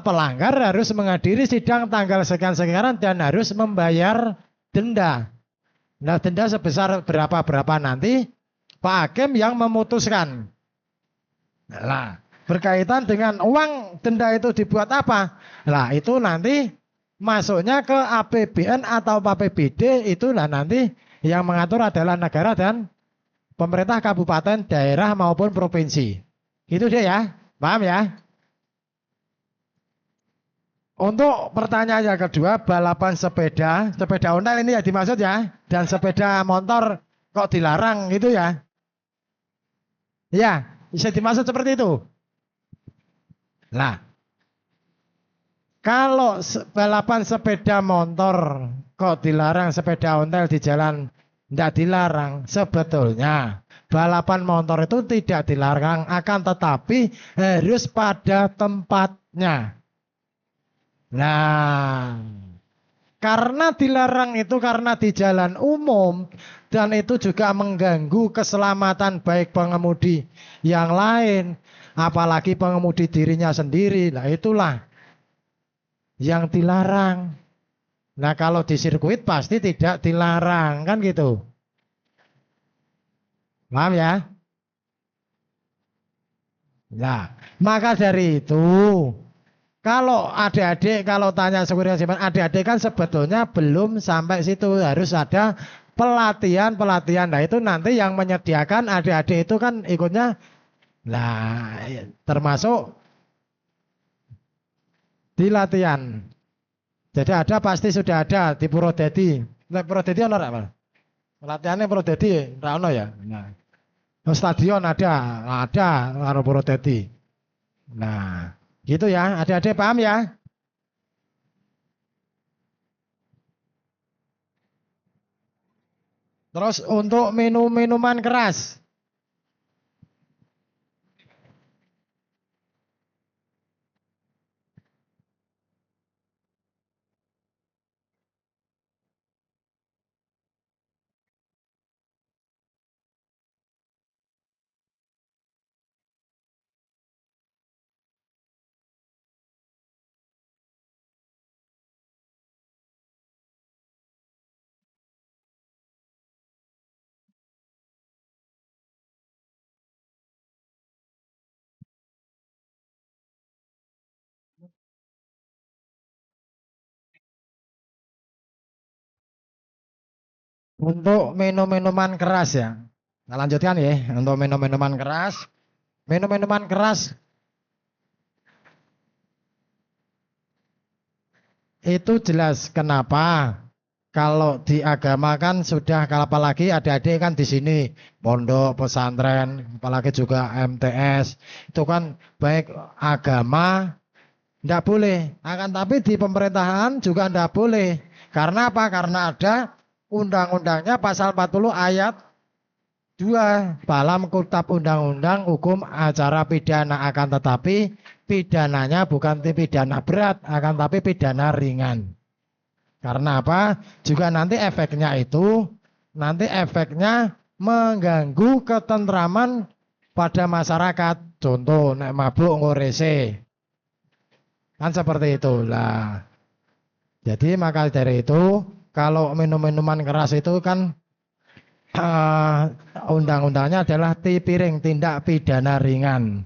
pelanggar harus menghadiri sidang tanggal sekian-sekian dan harus membayar denda. Nah, denda sebesar berapa nanti Pak Hakim yang memutuskan. Nah, berkaitan dengan uang denda itu dibuat apa? Nah, itu nanti masuknya ke APBN atau APBD, itulah nanti yang mengatur adalah negara dan pemerintah kabupaten, daerah maupun provinsi. Itu dia ya, paham ya? Untuk pertanyaan yang kedua, balapan sepeda ontel ini ya dimaksud ya, dan sepeda motor kok dilarang gitu ya? Ya, bisa dimaksud seperti itu. Nah, kalau balapan sepeda motor kok dilarang, sepeda ontel di jalan tidak dilarang, sebetulnya balapan motor itu tidak dilarang, akan tetapi harus pada tempatnya. Nah, karena dilarang itu karena di jalan umum dan itu juga mengganggu keselamatan baik pengemudi yang lain, apalagi pengemudi dirinya sendiri. Nah, itulah yang dilarang. Nah, kalau di sirkuit pasti tidak dilarang, kan gitu. Paham ya? Nah, maka dari itu, kalau adik-adik, kalau tanya sekuritas adik-adik kan sebetulnya belum sampai situ, harus ada pelatihan. Nah, itu nanti yang menyediakan adik-adik itu kan ikutnya, nah, termasuk di latihan. Jadi ada, pasti sudah ada di Purwodadi. Nah, Purwodadi ono ora, Mas? Latihannya Purwodadi ora ono ya. Nah, stadion ada karo Purwodadi. Nah, gitu ya. Adik-adik paham ya? Terus untuk minuman keras. Untuk minum-minuman keras ya. Nah, lanjutkan ya. Untuk minum-minuman keras. Minum-minuman keras itu jelas kenapa. Kalau di agama kan sudah, kalau apalagi adik-adik kan di sini pondok pesantren, apalagi juga MTS, itu kan baik agama tidak boleh. Akan tapi di pemerintahan juga tidak boleh. Karena apa? Karena ada undang-undangnya pasal 40 ayat 2 dalam kitab undang-undang hukum acara pidana, akan tetapi pidananya bukan pidana berat, akan tapi pidana ringan. Karena apa? Juga nanti efeknya mengganggu ketentraman pada masyarakat. Contoh, nek mabuk ngorese. Kan seperti itulah. Jadi maka dari itu, kalau minum-minuman keras itu kan undang-undangnya adalah piring, tindak pidana ringan.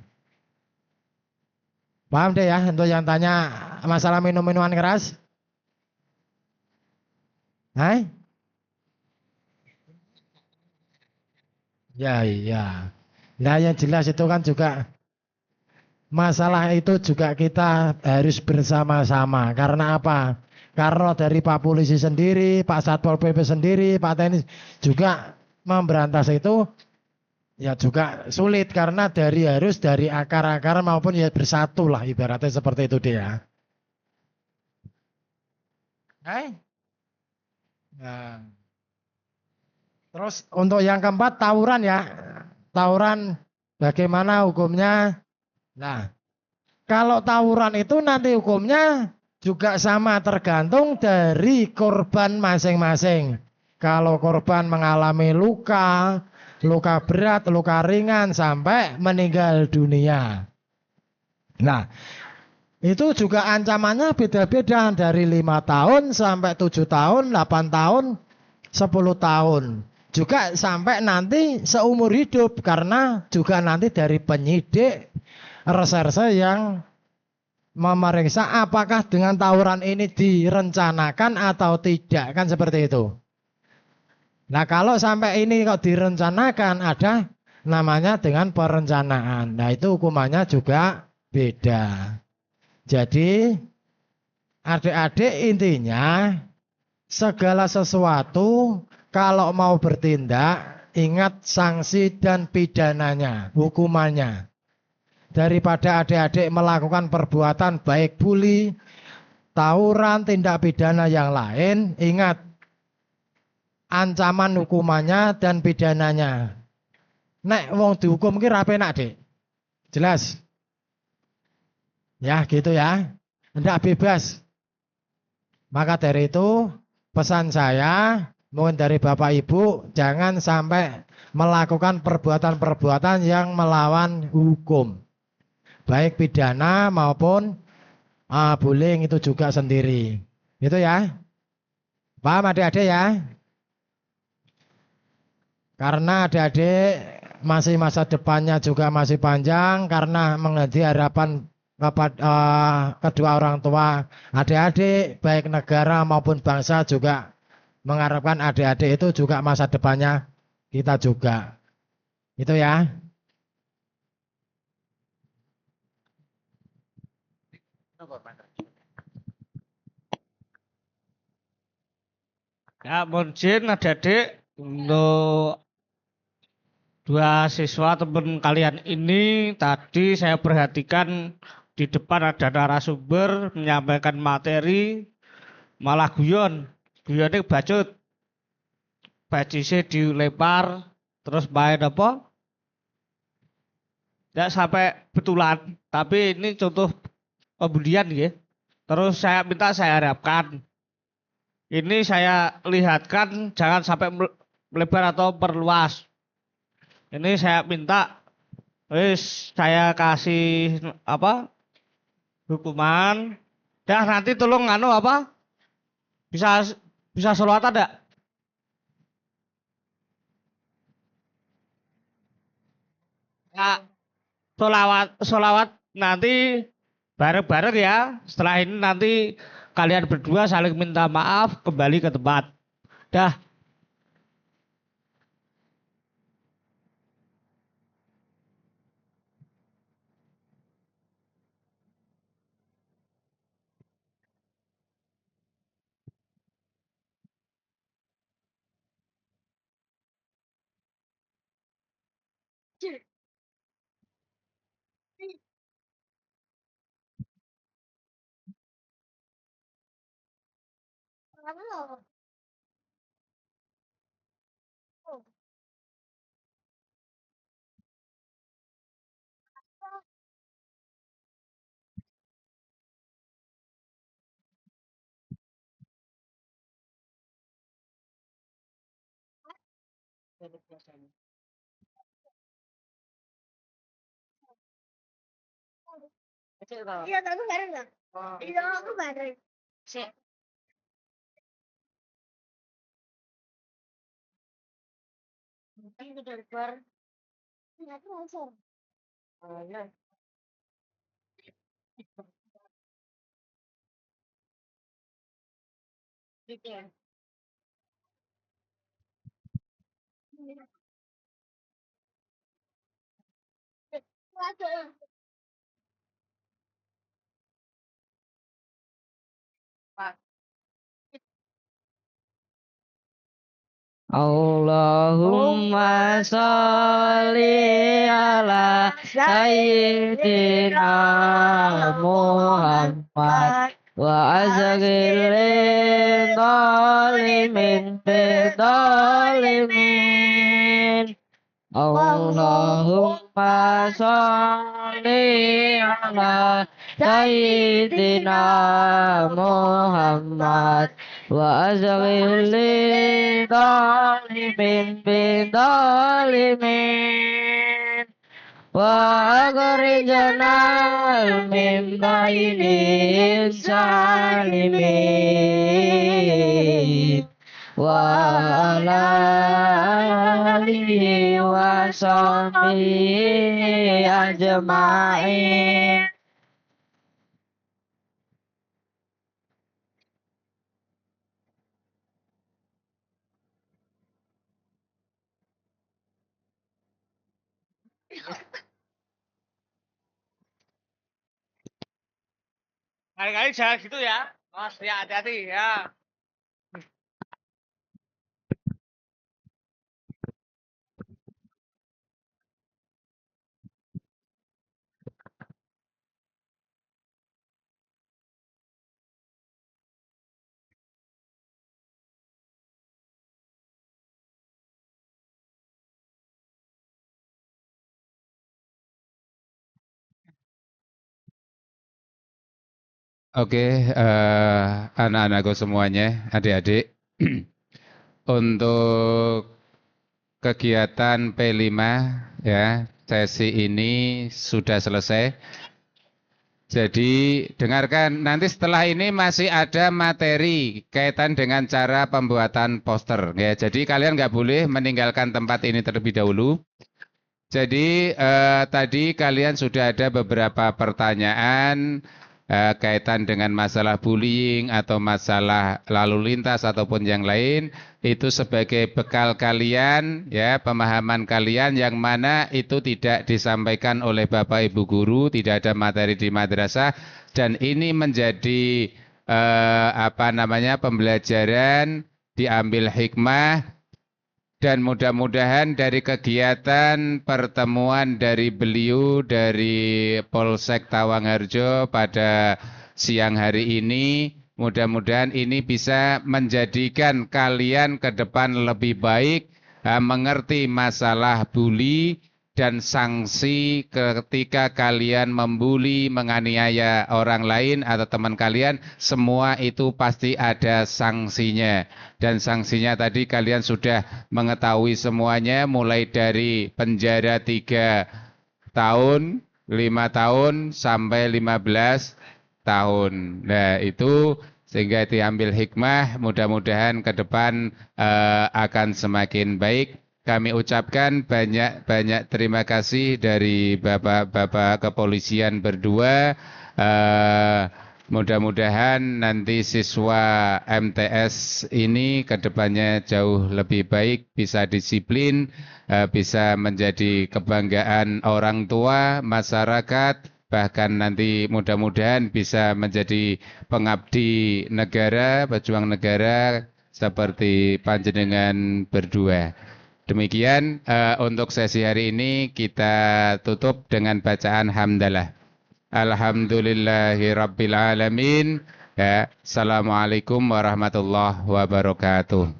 Paham deh ya untuk yang tanya masalah minum-minuman keras? Hai? Ya, iya. Nah, yang jelas itu kan juga masalah itu juga kita harus bersama-sama. Karena apa? Karena dari Pak Polisi sendiri, Pak Satpol PP sendiri, Pak TNI juga memberantas itu ya juga sulit karena harus dari akar-akar maupun ya bersatu lah, ibaratnya seperti itu dia. Hai? Nah. Terus untuk yang keempat tawuran ya. Tawuran bagaimana hukumnya? Nah, kalau tawuran itu nanti hukumnya juga sama, tergantung dari korban masing-masing. Kalau korban mengalami luka berat, luka ringan sampai meninggal dunia. Nah, Itu juga ancamannya beda-beda dari 5 tahun sampai 7 tahun, 8 tahun, 10 tahun. Juga sampai nanti seumur hidup karena juga nanti dari penyidik reserse yang memeriksa apakah dengan tawuran ini direncanakan atau tidak, kan seperti itu. Nah, kalau sampai ini kok direncanakan ada namanya dengan perencanaan. Nah, itu hukumannya juga beda. Jadi adik-adik intinya segala sesuatu kalau mau bertindak ingat sanksi dan pidananya, hukumannya. Daripada adik-adik melakukan perbuatan baik bully, tawuran, tindak pidana yang lain, ingat ancaman hukumannya dan pidananya. Nek wong dihukum ki ra penak, Dik. Jelas? Ya, gitu ya. Hendak bebas. Maka dari itu pesan saya mungkin dari Bapak Ibu jangan sampai melakukan perbuatan-perbuatan yang melawan hukum. Baik pidana maupun bullying itu juga sendiri. Itu ya. Paham adik-adik ya? Karena adik-adik masih masa depannya juga masih panjang karena menghadapi harapan kepada kedua orang tua adik-adik baik negara maupun bangsa juga mengharapkan adik-adik itu juga masa depannya kita juga. Itu ya. Ya, mohon izin adik-adik untuk dua siswa teman kalian ini tadi saya perhatikan di depan ada narasumber menyampaikan materi malah guyon. Guyonnya bacut. Bajisnya dilempar terus main apa? Ya sampai betulan. Tapi ini contoh pembulian ya. Terus saya minta saya harapkan ini saya lihatkan jangan sampai melebar atau perluas. Ini saya minta saya kasih apa hukuman. Dah nanti tolong apa? Bisa sholawatan enggak? Ya, sholawat nanti bareng-bareng ya. Setelah ini nanti kalian berdua saling minta maaf kembali ke tempat. Dah. Iya, aku bareng nggak? Iya, aku bareng. Nggak transfer. Waduh. Allahumma sholli ala sayyidina Muhammad wa azghil zalimin bidzalimin. Allahumma sholli ala sayyidina Muhammad wa azghil zalimin bidzalimin. وأخرجنا من بين الظالمين وعلى آله وصحبه أجمعين. Kali-kali jangan gitu ya. Mas, ya hati-hati ya. Oke, anak-anakku semuanya, adik-adik, untuk kegiatan P5 ya, sesi ini sudah selesai. Jadi dengarkan, nanti setelah ini masih ada materi kaitan dengan cara pembuatan poster ya. Jadi kalian nggak boleh meninggalkan tempat ini terlebih dahulu. Jadi tadi kalian sudah ada beberapa pertanyaan kaitan dengan masalah bullying atau masalah lalu lintas ataupun yang lain, itu sebagai bekal kalian ya, pemahaman kalian yang mana itu tidak disampaikan oleh Bapak Ibu guru, tidak ada materi di madrasah, dan ini menjadi pembelajaran, diambil hikmah. Dan mudah-mudahan dari kegiatan pertemuan dari beliau dari Polsek Tawangharjo pada siang hari ini, mudah-mudahan ini bisa menjadikan kalian ke depan lebih baik, mengerti masalah bully dan sanksi ketika kalian membuli, menganiaya orang lain atau teman kalian, semua itu pasti ada sanksinya. Dan sanksinya tadi kalian sudah mengetahui semuanya, mulai dari penjara 3 tahun, 5 tahun, sampai 15 tahun. Nah itu sehingga diambil hikmah, mudah-mudahan ke depan akan semakin baik. Kami ucapkan banyak terima kasih dari Bapak-Bapak kepolisian berdua. Mudah-mudahan nanti siswa MTS ini ke depannya jauh lebih baik, bisa disiplin, bisa menjadi kebanggaan orang tua, masyarakat, bahkan nanti mudah-mudahan bisa menjadi pengabdi negara, pejuang negara seperti panjenengan berdua. Demikian untuk sesi hari ini kita tutup dengan bacaan hamdalah. Alhamdulillahi Rabbil Alamin. Ya, Assalamualaikum warahmatullahi wabarakatuh.